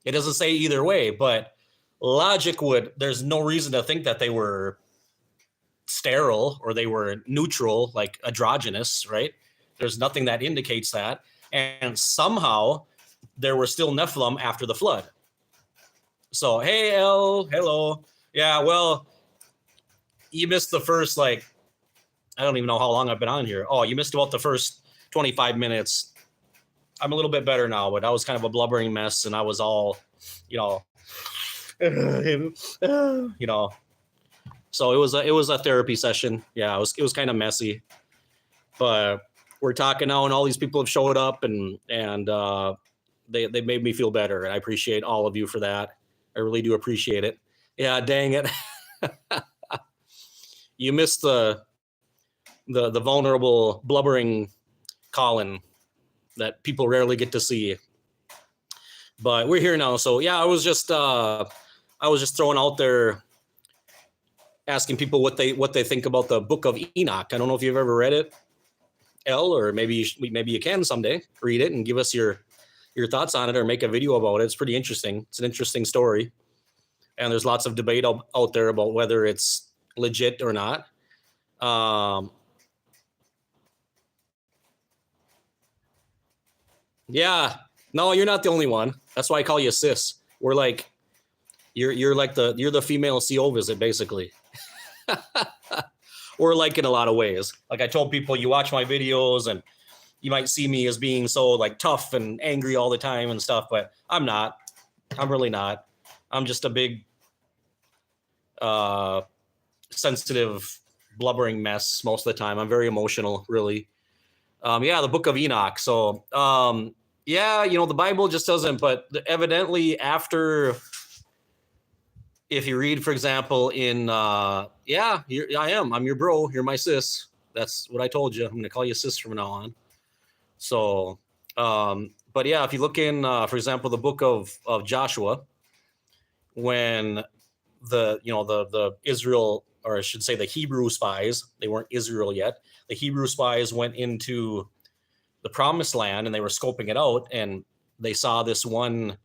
It doesn't say either way, but logic there's no reason to think that they were sterile or they were neutral, like androgynous, right? There's nothing that indicates that. And somehow there were still Nephilim after the flood. So, hey, El, hello. Yeah, well, you missed the first, I don't even know how long I've been on here. Oh, you missed about the first 25 minutes. I'm a little bit better now, but I was kind of a blubbering mess, and I was all, So it was a therapy session. Yeah, it was kind of messy, but we're talking now, and all these people have showed up, and they made me feel better, and I appreciate all of you for that. I really do appreciate it. Yeah, dang it. You missed the vulnerable blubbering Colin that people rarely get to see. But we're here now. So yeah, I was just throwing out there, asking people what they think about the Book of Enoch. I don't know if you've ever read it, El, or maybe you can someday read it and give us your thoughts on it, or make a video about it. It's pretty interesting. It's an interesting story, and there's lots of debate out there about whether it's legit or not. Yeah, no, you're not the only one. That's why I call you sis. We're like, you're the female CO visit, basically. Or like in a lot of ways. Like I told people, you watch my videos and you might see me as being so tough and angry all the time and stuff, but I'm not. I'm really not. I'm just a big, sensitive, blubbering mess most of the time. I'm very emotional, really. Yeah, the Book of Enoch. So, yeah, the Bible just doesn't, but evidently after, if you read, for example, in, I'm your bro, you're my sis. That's what I told you. I'm going to call you sis from now on. So, but yeah, if you look in, for example, the book of Joshua, when the Israel, or I should say the Hebrew spies, they weren't Israel yet. The Hebrew spies went into the promised land and they were scoping it out, and they saw this one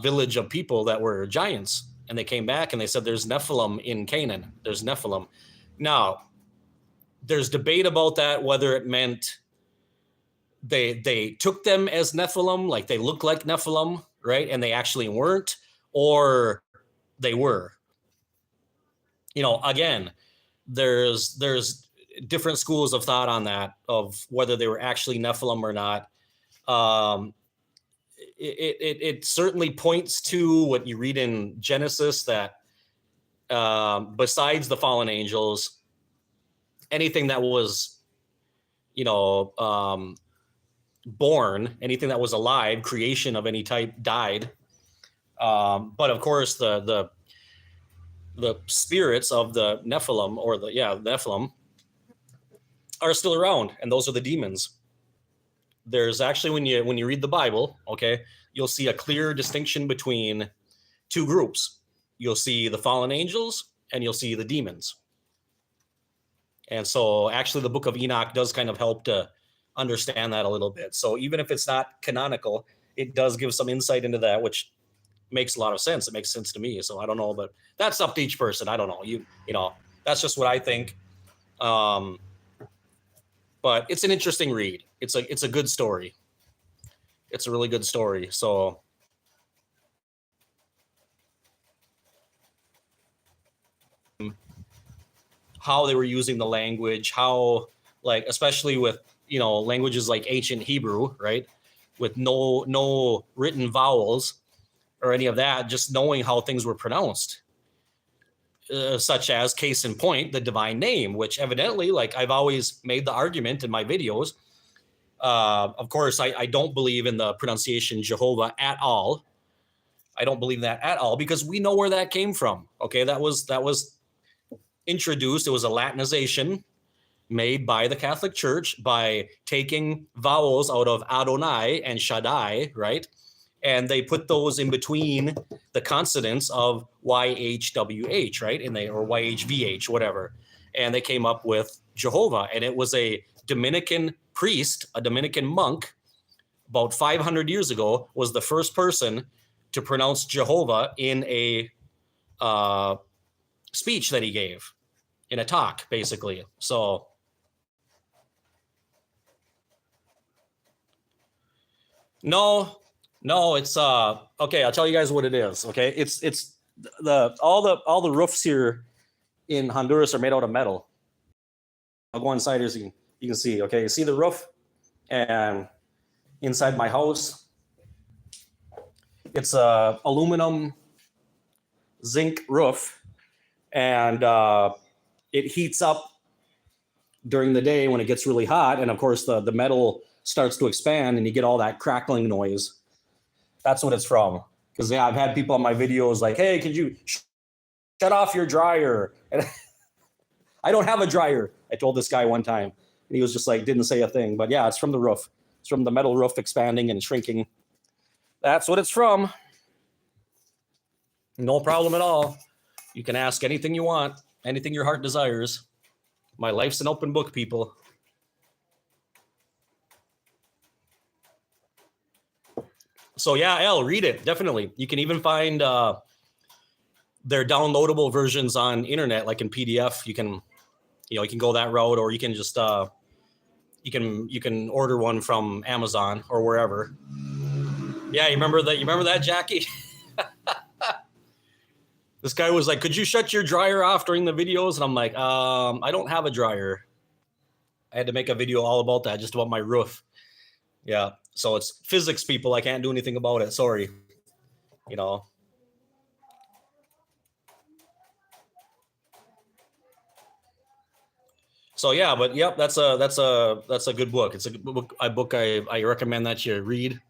village of people that were giants, and they came back and they said, there's Nephilim in Canaan. There's Nephilim. Now, there's debate about that, whether it meant they took them as Nephilim, like they look like Nephilim, right? And they actually weren't, or they were. Again, there's different schools of thought on that, of whether they were actually Nephilim or not. It certainly points to what you read in Genesis, that besides the fallen angels, anything that was, born, anything that was alive, creation of any type, died. But of course, the spirits of the Nephilim, or the Nephilim, are still around, and those are the demons. There's actually, when you read the Bible, okay, you'll see a clear distinction between two groups. you'll see the fallen angels, and you'll see the demons. And so actually the Book of Enoch does kind of help to understand that a little bit. So even if it's not canonical, it does give some insight into that, which makes a lot of sense. It makes sense to me. So I don't know, but that's up to each person. I don't know. You know, that's just what I think. But it's an interesting read. It's a good story. It's a really good story. So how they were using the language, how, like, especially with, you know, languages like ancient Hebrew, right? With no written vowels or any of that, just knowing how things were pronounced. Such as, case in point, the divine name, which evidently, like I've always made the argument in my videos, of course, I don't believe in the pronunciation Jehovah at all. I don't believe that at all, because we know where that came from. Okay, that was introduced. It was a Latinization made by the Catholic Church by taking vowels out of Adonai and Shaddai, right? And they put those in between the consonants of YHWH, right? And or YHVH, whatever. And they came up with Jehovah. And it was a Dominican priest, a Dominican monk, about 500 years ago, was the first person to pronounce Jehovah in a speech that he gave, in a talk, basically. So no, it's okay, I'll tell you guys what it is. Okay, it's all the roofs here in Honduras are made out of metal. I'll go inside here so you can see. Okay, you see the roof, and inside my house, it's a aluminum zinc roof, and it heats up during the day when it gets really hot, and of course the metal starts to expand and you get all that crackling noise. That's what it's from. Because yeah, I've had people on my videos like, hey, could you shut off your dryer? And I don't have a dryer, I told this guy one time, and he was just like, didn't say a thing. But yeah, it's from the roof. It's from the metal roof expanding and shrinking. That's what it's from. No problem at all. You can ask anything you want, anything your heart desires. My life's an open book, people. So yeah, L, read it, definitely. You can even find their downloadable versions on internet, like in PDF. You can go that route, or you can just you can order one from Amazon or wherever. Yeah, you remember that, Jackie? This guy was like, could you shut your dryer off during the videos? And I'm like, I don't have a dryer. I had to make a video all about that, just about my roof. Yeah, so it's physics, people. I can't do anything about it. Sorry. You know. So yeah, but yep, that's a good book. It's a book I recommend that you read.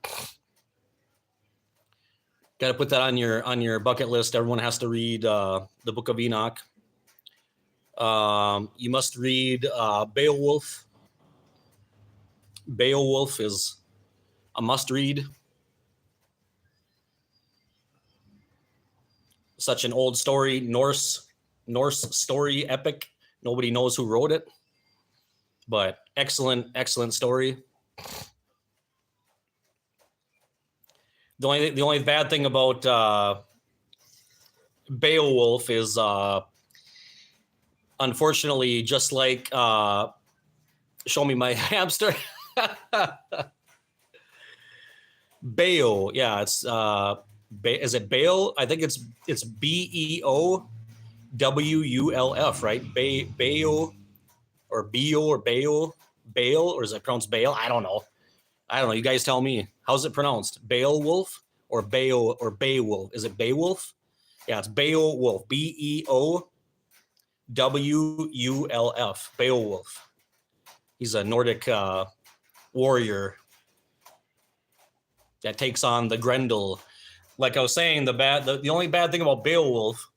Got to put that on your bucket list. Everyone has to read the Book of Enoch. You must read Beowulf. Beowulf is a must read. Such an old story, Norse story, epic. Nobody knows who wrote it, but excellent story. The only bad thing about Beowulf is, unfortunately, just like show me my hamster. Beo, yeah, it's is it Bale? I think it's Beowulf, right? Bale or Beo or Bale, or is it pronounced Bale? I don't know. You guys tell me. How's it pronounced? Beowulf or Beowulf? Is it Beowulf? Yeah, it's Beowulf. Beowulf. Beowulf. He's a Nordic warrior that takes on the Grendel. Like I was saying, the only bad thing about Beowulf,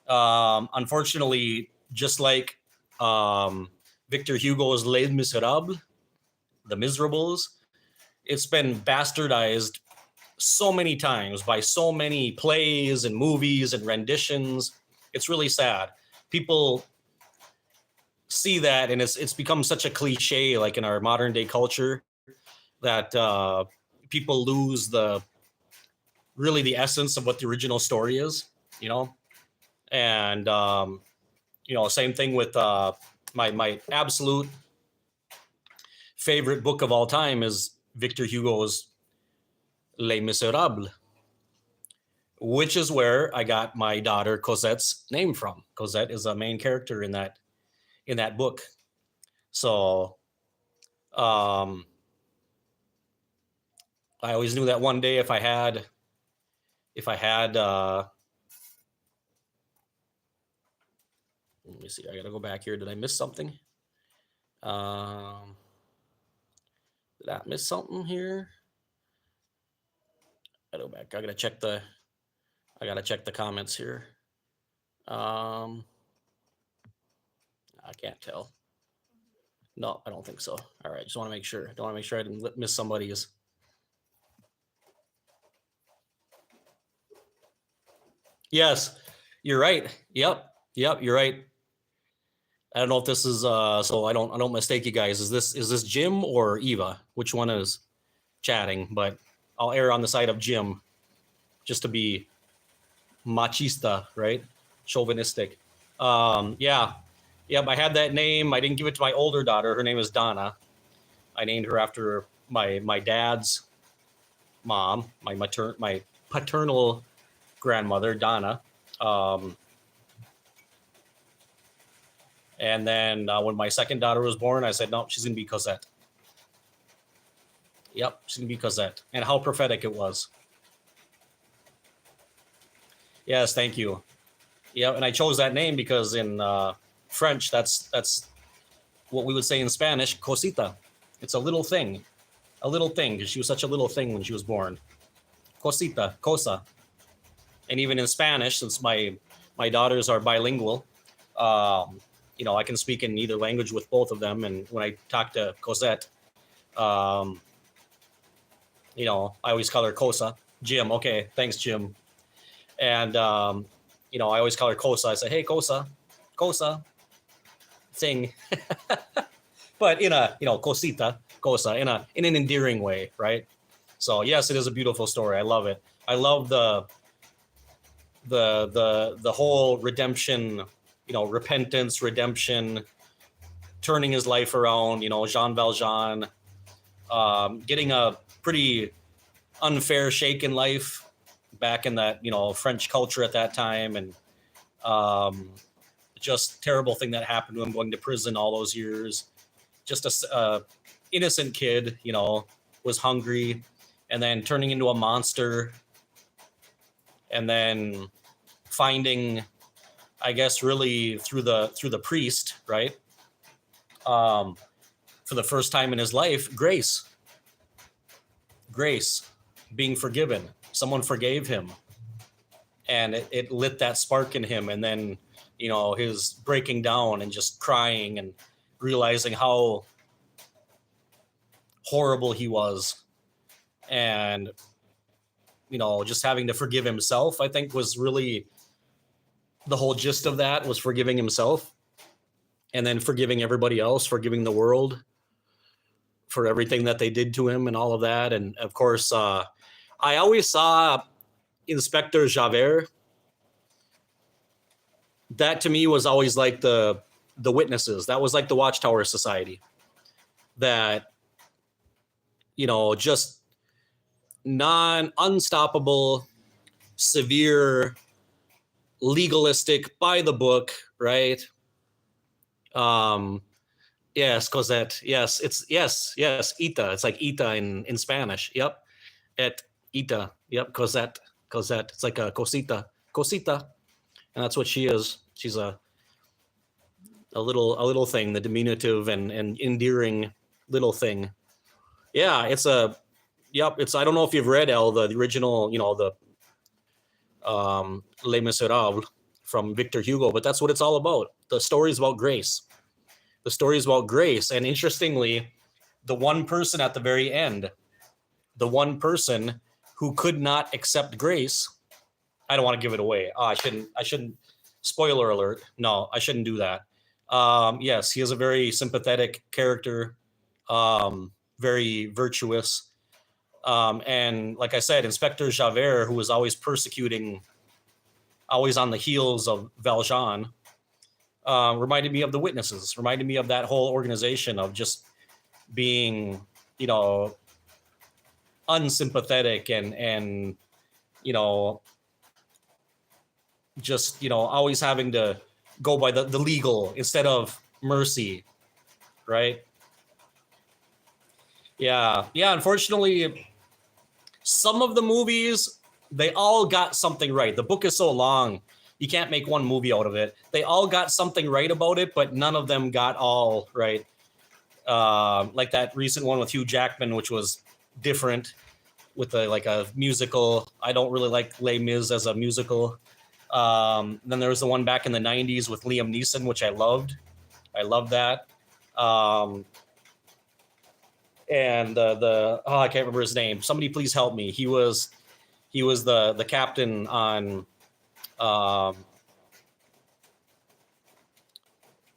unfortunately, just like Victor Hugo's Les Miserables, The Miserables, it's been bastardized so many times by so many plays and movies and renditions. It's really sad. People see that, and it's become such a cliche, like in our modern day culture, that people lose the essence of what the original story is, you know. And same thing with my absolute favorite book of all time is Victor Hugo's Les Miserables, which is where I got my daughter Cosette's name from. Cosette is a main character in that book. So I always knew that one day if I had let me see, I gotta go back here. Did I miss something? Did I miss something here? I go back. I gotta check the comments here. I can't tell. No, I don't think so. All right, just want to make sure. Don't want to make sure I didn't miss somebody's. Yes, you're right. Yep, you're right. I don't know if this is so I don't mistake you guys. Is this Jim or Eva? Which one is chatting? But I'll err on the side of Jim, just to be machista, right? Chauvinistic. Yeah. Yep, I had that name. I didn't give it to my older daughter. Her name is Donna. I named her after my dad's mom, my paternal grandmother, Donna. And then when my second daughter was born, I said, no, she's going to be Cosette. Yep, she's going to be Cosette. And how prophetic it was. Yes, thank you. Yeah, and I chose that name because in French, that's what we would say in Spanish, cosita. It's a little thing, because she was such a little thing when she was born. Cosita, cosa. And even in Spanish, since my daughters are bilingual, I can speak in either language with both of them. And when I talk to Cosette, I always call her Cosa. Jim, okay, thanks, Jim. And I always call her Cosa. I say, hey, Cosa, sing. But in a cosita, Cosa, in an endearing way, right? So yes, it is a beautiful story. I love it. I love the whole redemption, repentance, redemption, turning his life around. Jean Valjean getting a pretty unfair shake in life back in that French culture at that time, and just terrible thing that happened to him, going to prison all those years. Just a innocent kid, was hungry, and then turning into a monster, and then finding, I guess, really through the priest, right? For the first time in his life, grace, being forgiven. Someone forgave him, and it lit that spark in him. And then, his breaking down and just crying and realizing how horrible he was, and just having to forgive himself, I think, was really the whole gist of that, was forgiving himself and then forgiving everybody else, forgiving the world for everything that they did to him and all of that. And of course, I always saw Inspector Javert. That to me was always like the witnesses. That was like the Watchtower Society. That, just unstoppable, severe, legalistic, by the book, right? Yes, Cosette. Yes, yes, Ita. It's like Ita in Spanish. Yep. Ita. Yep, Cosette. It's like a cosita. And that's what she is. She's a little thing, the diminutive and endearing little thing. Yeah, it's I don't know if you've read the original, the Les Miserables from Victor Hugo, but that's what it's all about. The story is about grace. And interestingly, the one person at the very end, the one person who could not accept grace. I don't want to give it away. I shouldn't. Spoiler alert. No, I shouldn't do that. Yes, he is a very sympathetic character, very virtuous. And like I said, Inspector Javert, who was always persecuting, always on the heels of Valjean, reminded me of the Witnesses, reminded me of that whole organization of just being, unsympathetic and just, always having to go by the legal instead of mercy, right? Yeah. Unfortunately, some of the movies, they all got something right. The book is so long, you can't make one movie out of it. They all got something right about it, but none of them got all right. Like that recent one with Hugh Jackman, which was different with a musical. I don't really like Les Mis as a musical. Then there was the one back in the 90s with Liam Neeson, which I loved. I loved that. And I can't remember his name. Somebody please help me. He was the captain on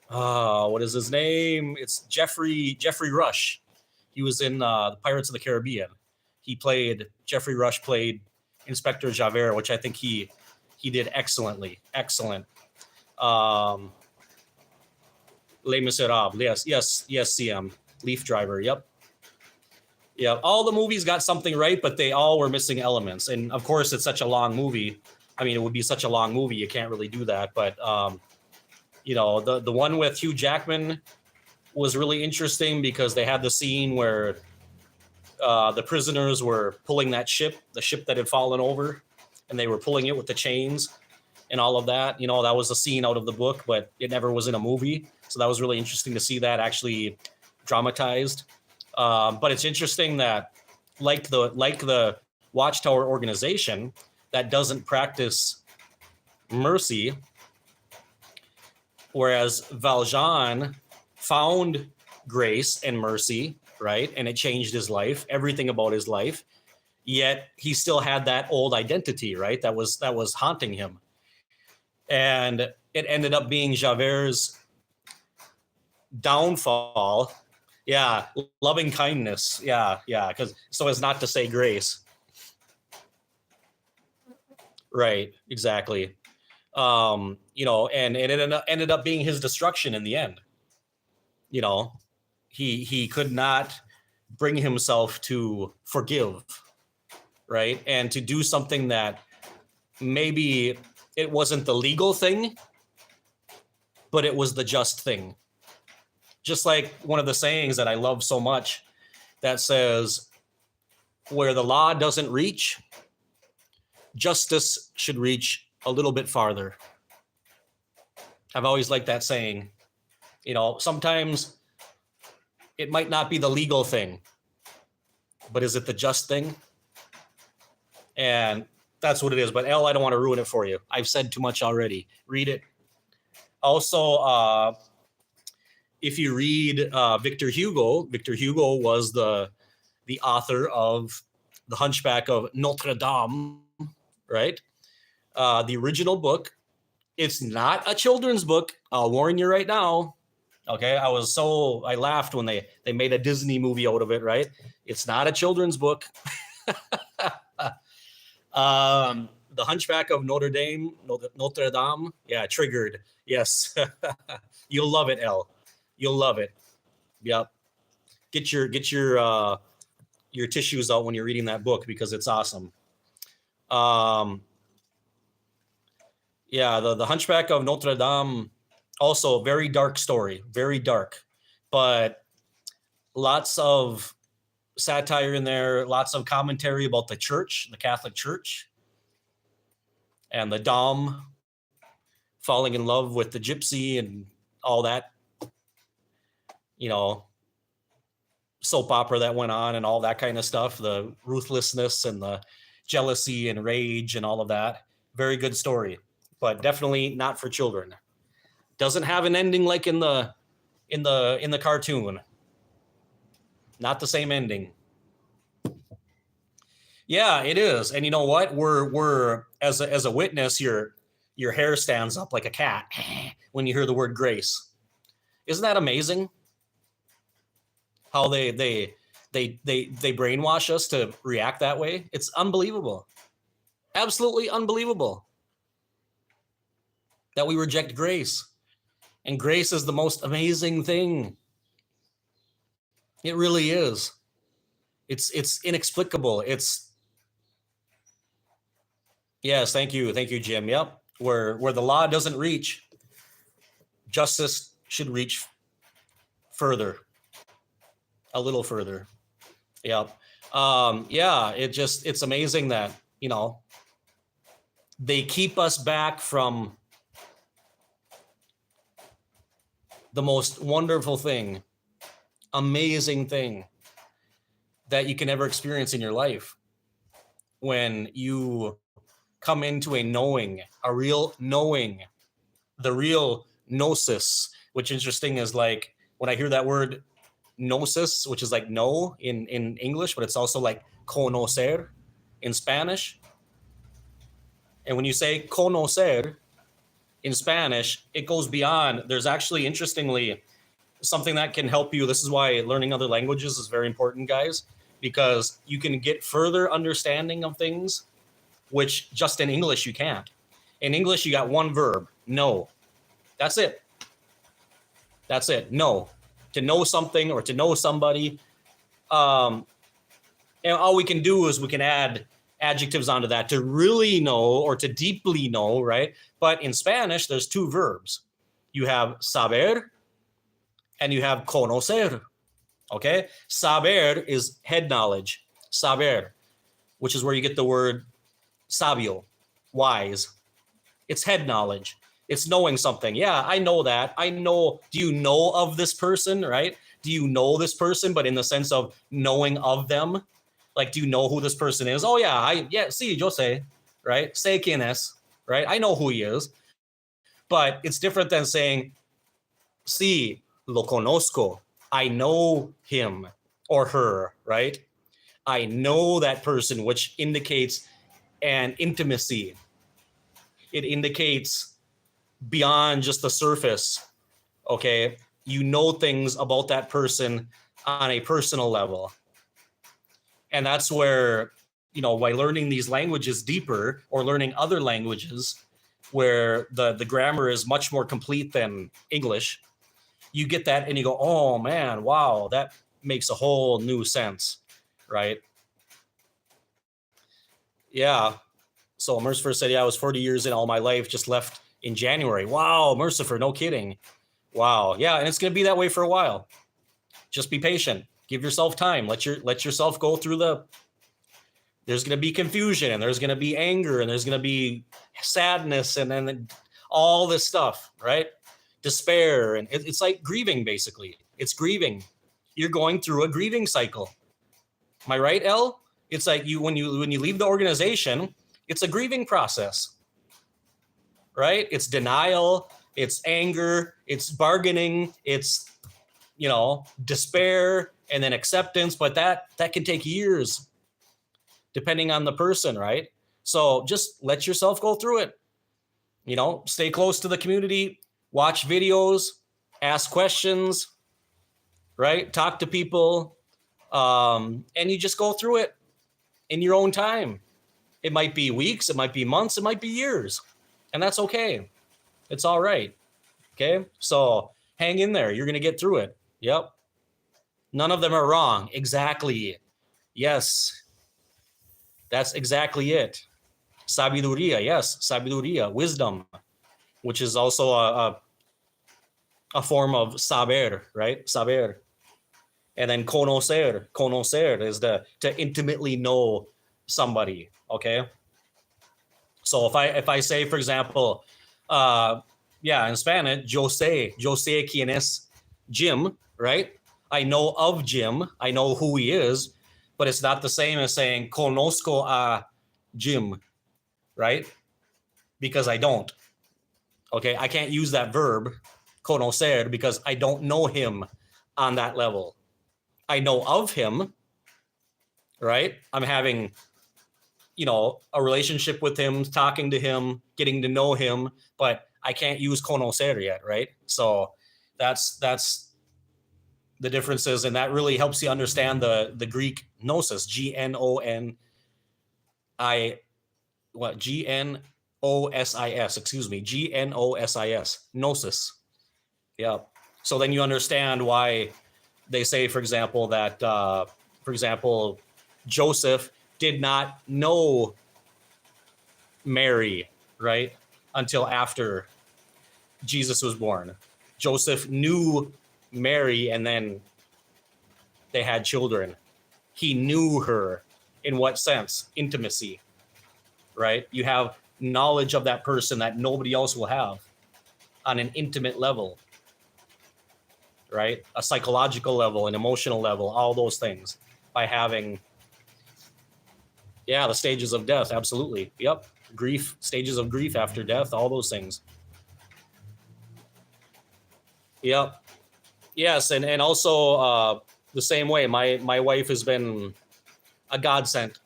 what is his name? It's Jeffrey Rush. He was in the Pirates of the Caribbean. Jeffrey Rush played Inspector Javert, which I think he did excellently. Excellent. Les Miserables. Yes, CM. Leaf Driver. Yep. Yeah, all the movies got something right, but they all were missing elements. And of course, it's such a long movie. I mean, it would be such a long movie, you can't really do that. But the one with Hugh Jackman was really interesting because they had the scene where the prisoners were pulling the ship that had fallen over, and they were pulling it with the chains and all of that. That was a scene out of the book, but it never was in a movie. So that was really interesting to see that actually dramatized. But it's interesting that like the Watchtower organization that doesn't practice mercy, whereas Valjean found grace and mercy, right? And it changed his life, everything about his life. Yet he still had that old identity, right? That was haunting him. And it ended up being Javert's downfall. Yeah, loving kindness. Yeah, because so as not to say grace. Right, exactly. And it ended up being his destruction in the end. He could not bring himself to forgive, right? And to do something that maybe it wasn't the legal thing, but it was the just thing. Just like one of the sayings that I love so much that says, where the law doesn't reach, justice should reach a little bit farther. I've always liked that saying. Sometimes it might not be the legal thing, but is it the just thing? And that's what it is. But Elle, I don't want to ruin it for you. I've said too much already. Read it. Also, if you read Victor Hugo was the author of The Hunchback of Notre Dame, right? The original book. It's not a children's book. I'll warn you right now. Okay, I laughed when they made a Disney movie out of it, right? It's not a children's book. The Hunchback of Notre Dame. Yeah, triggered. Yes. You'll love it, Elle. You'll love it. Yep. Get your tissues out when you're reading that book because it's awesome. The Hunchback of Notre Dame, also very dark story, very dark, but lots of satire in there, lots of commentary about the church, the Catholic Church, and the Dom falling in love with the gypsy and all that, soap opera that went on and all that kind of stuff, the ruthlessness and the jealousy and rage and all of that. Very good story, but definitely not for children. Doesn't have an ending like in the cartoon. Not the same ending. Yeah, it is. And you know what? We're as a witness, your hair stands up like a cat when you hear the word grace. Isn't that amazing? How they brainwash us to react that way. It's unbelievable. Absolutely unbelievable that we reject grace. And grace is the most amazing thing. It really is. It's inexplicable. It's yes, thank you. Thank you, Jim. Yep. Where the law doesn't reach, justice should reach further. A little further. Yep. Yeah, it's amazing that, they keep us back from the most wonderful thing, amazing thing that you can ever experience in your life when you come into a knowing, a real knowing, the real gnosis, which interesting is like when I hear that word gnosis, which is like know in English, but it's also like conocer in Spanish. And when you say conocer in Spanish, it goes beyond. There's actually, interestingly, something that can help you. This is why learning other languages is very important, guys, because you can get further understanding of things, which just in English you can't. In English, you got one verb, know. That's it. That's it. Know. To know something or to know somebody. And all we can do is we can add adjectives onto that to really know or to deeply know, right? But in Spanish, there's two verbs. You have saber and you have conocer. Okay? Saber is head knowledge. Saber, which is where you get the word sabio, wise. It's head knowledge. It's knowing something. Yeah, I know that. I know. Do you know of this person, right? Do you know this person, but in the sense of knowing of them? Like, do you know who this person is? Oh, yeah. Sí, yo sé, right? Sé quién es, right? I know who he is. But it's different than saying, sí, lo conozco. I know him or her, right? I know that person, which indicates an intimacy. It indicates beyond just the surface, okay? You know things about that person on a personal level. And that's where, by learning these languages deeper or learning other languages where the grammar is much more complete than English, you get that and you go, oh man, wow, that makes a whole new sense, right? Yeah. So Mercifer said, yeah, I was 40 years in all my life, just left in January. Wow, Mercifer, no kidding. Wow. Yeah, and it's going to be that way for a while. Just be patient. Give yourself time. Let yourself go through there's going to be confusion and there's going to be anger and there's going to be sadness and then all this stuff, right? Despair. And it's like grieving, basically. It's grieving. You're going through a grieving cycle. Am I right, El? It's like when you leave the organization, it's a grieving process, right? It's denial, it's anger, it's bargaining, it's, despair and then acceptance, but that can take years depending on the person, right? So just let yourself go through it. Stay close to the community, watch videos, ask questions, right? Talk to people, and you just go through it in your own time. It might be weeks, it might be months, it might be years, and that's okay. It's all right. Okay. So hang in there. You're going to get through it. Yep. None of them are wrong. Exactly. Yes. That's exactly it. Sabiduría. Yes. Sabiduría. Wisdom, which is also a form of saber, right? Saber. And then conocer. Conocer is to intimately know somebody. Okay. So if I say, for example, in Spanish, yo sé quién es Jim, right? I know of Jim. I know who he is, but it's not the same as saying conozco a Jim, right? Because I don't. Okay, I can't use that verb, conocer, because I don't know him on that level. I know of him, right? I'm having a relationship with him, talking to him, getting to know him, but I can't use conocer yet, right? So that's the differences, and that really helps you understand the Greek gnosis, Gnosis, excuse me, Gnosis, gnosis. Yeah. So then you understand why they say, for example, that Joseph did not know Mary, right, until after Jesus was born. Joseph knew Mary, and then they had children. He knew her. In what sense? Intimacy, right? You have knowledge of that person that nobody else will have on an intimate level, right? A psychological level, an emotional level, all those things by having, the stages of death. Absolutely. Yep. Grief, stages of grief after death, all those things. Yep. Yes. And also the same way, my wife has been a godsend,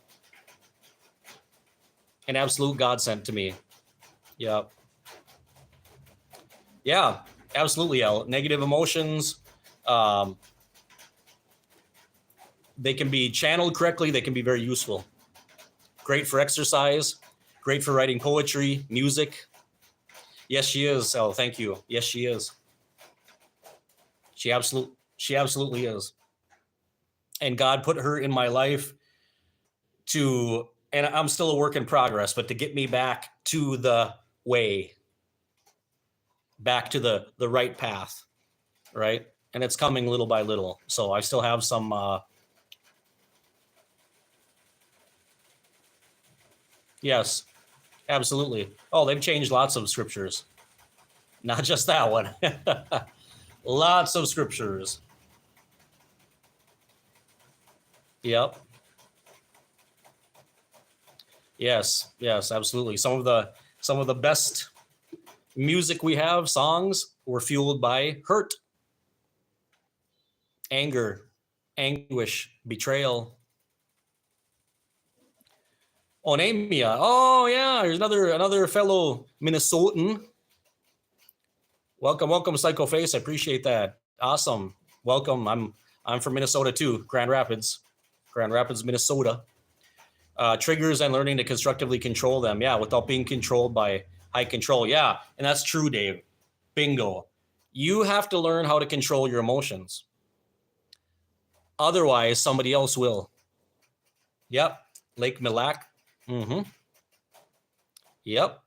an absolute godsend to me. Yep. Yeah, absolutely. Negative emotions, they can be channeled correctly. They can be very useful. Great for exercise, great for writing poetry, music. Yes, she is. Oh, thank you. Yes, she is. She absolutely is. And God put her in my life to, and I'm still a work in progress, but to get me back to the way, back to the right path, right? And it's coming little by little. So I still have some yes, absolutely. Oh, they've changed lots of scriptures. Not just that one. Lots of scriptures. Yep. Yes, absolutely. Some of the best music we have, songs, were fueled by hurt, anger, anguish, betrayal. Onemia. Oh yeah, there's another fellow Minnesotan. Welcome, Psycho Face. I appreciate that. Awesome. Welcome. I'm from Minnesota too, Grand Rapids, Minnesota. Triggers and learning to constructively control them. Yeah, without being controlled by high control. Yeah, and that's true, Dave. Bingo. You have to learn how to control your emotions. Otherwise, somebody else will. Yep. Lake Milak. Mm-hmm. Yep.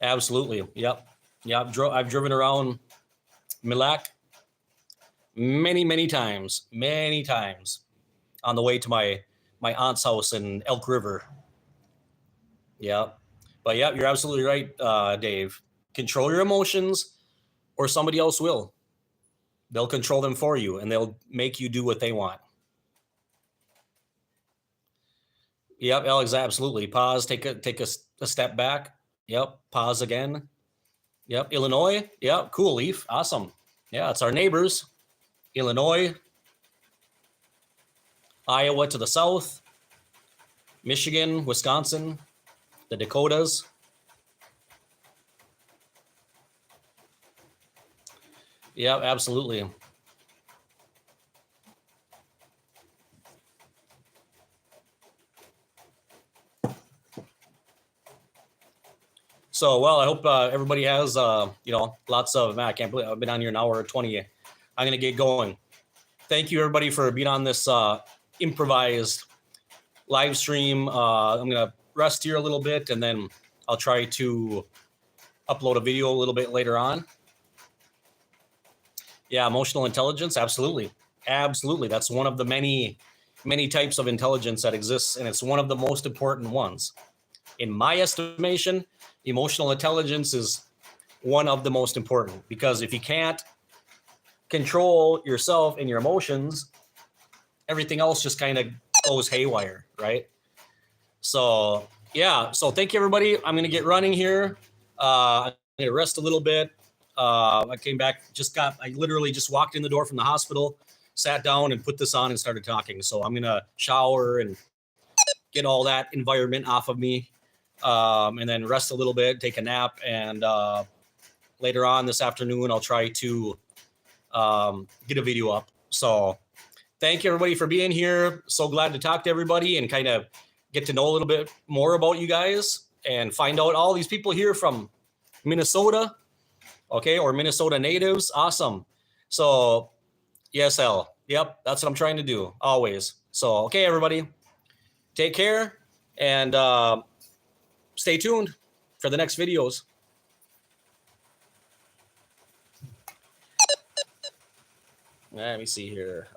Absolutely. Yep. Yeah, I've driven around Milak many times on the way to my aunt's house in Elk River. Yeah. But yeah, you're absolutely right, Dave. Control your emotions or somebody else will. They'll control them for you and they'll make you do what they want. Yep, Alex, absolutely. Pause, take a step back. Yep, pause again. Yep, Illinois. Yep, cool, Leaf. Awesome. Yeah, it's our neighbors. Illinois, Iowa to the south, Michigan, Wisconsin, the Dakotas. Yeah, absolutely. So, well, I hope everybody has, lots of, man, I can't believe I've been on here an hour 20. I'm going to get going. Thank you, everybody, for being on this improvised live stream. I'm going to rest here a little bit, and then I'll try to upload a video a little bit later on. Yeah, emotional intelligence, absolutely. Absolutely. That's one of the many types of intelligence that exists, and it's one of the most important ones. In my estimation, emotional intelligence is one of the most important, because if you can't control yourself and your emotions, everything else just kind of goes haywire, right? So yeah, so thank you, everybody. I'm going to get running here. I'm going to rest a little bit. I came back, I literally just walked in the door from the hospital, sat down and put this on and started talking. So I'm going to shower and get all that environment off of me, and then rest a little bit, take a nap. And later on this afternoon, I'll try to get a video up. So thank you everybody for being here. So glad to talk to everybody and kind of get to know a little bit more about you guys and find out all these people here from Minnesota. Okay, or Minnesota natives. Awesome. So, ESL. Yep, that's what I'm trying to do always. So, okay, everybody, take care and stay tuned for the next videos. Let me see here.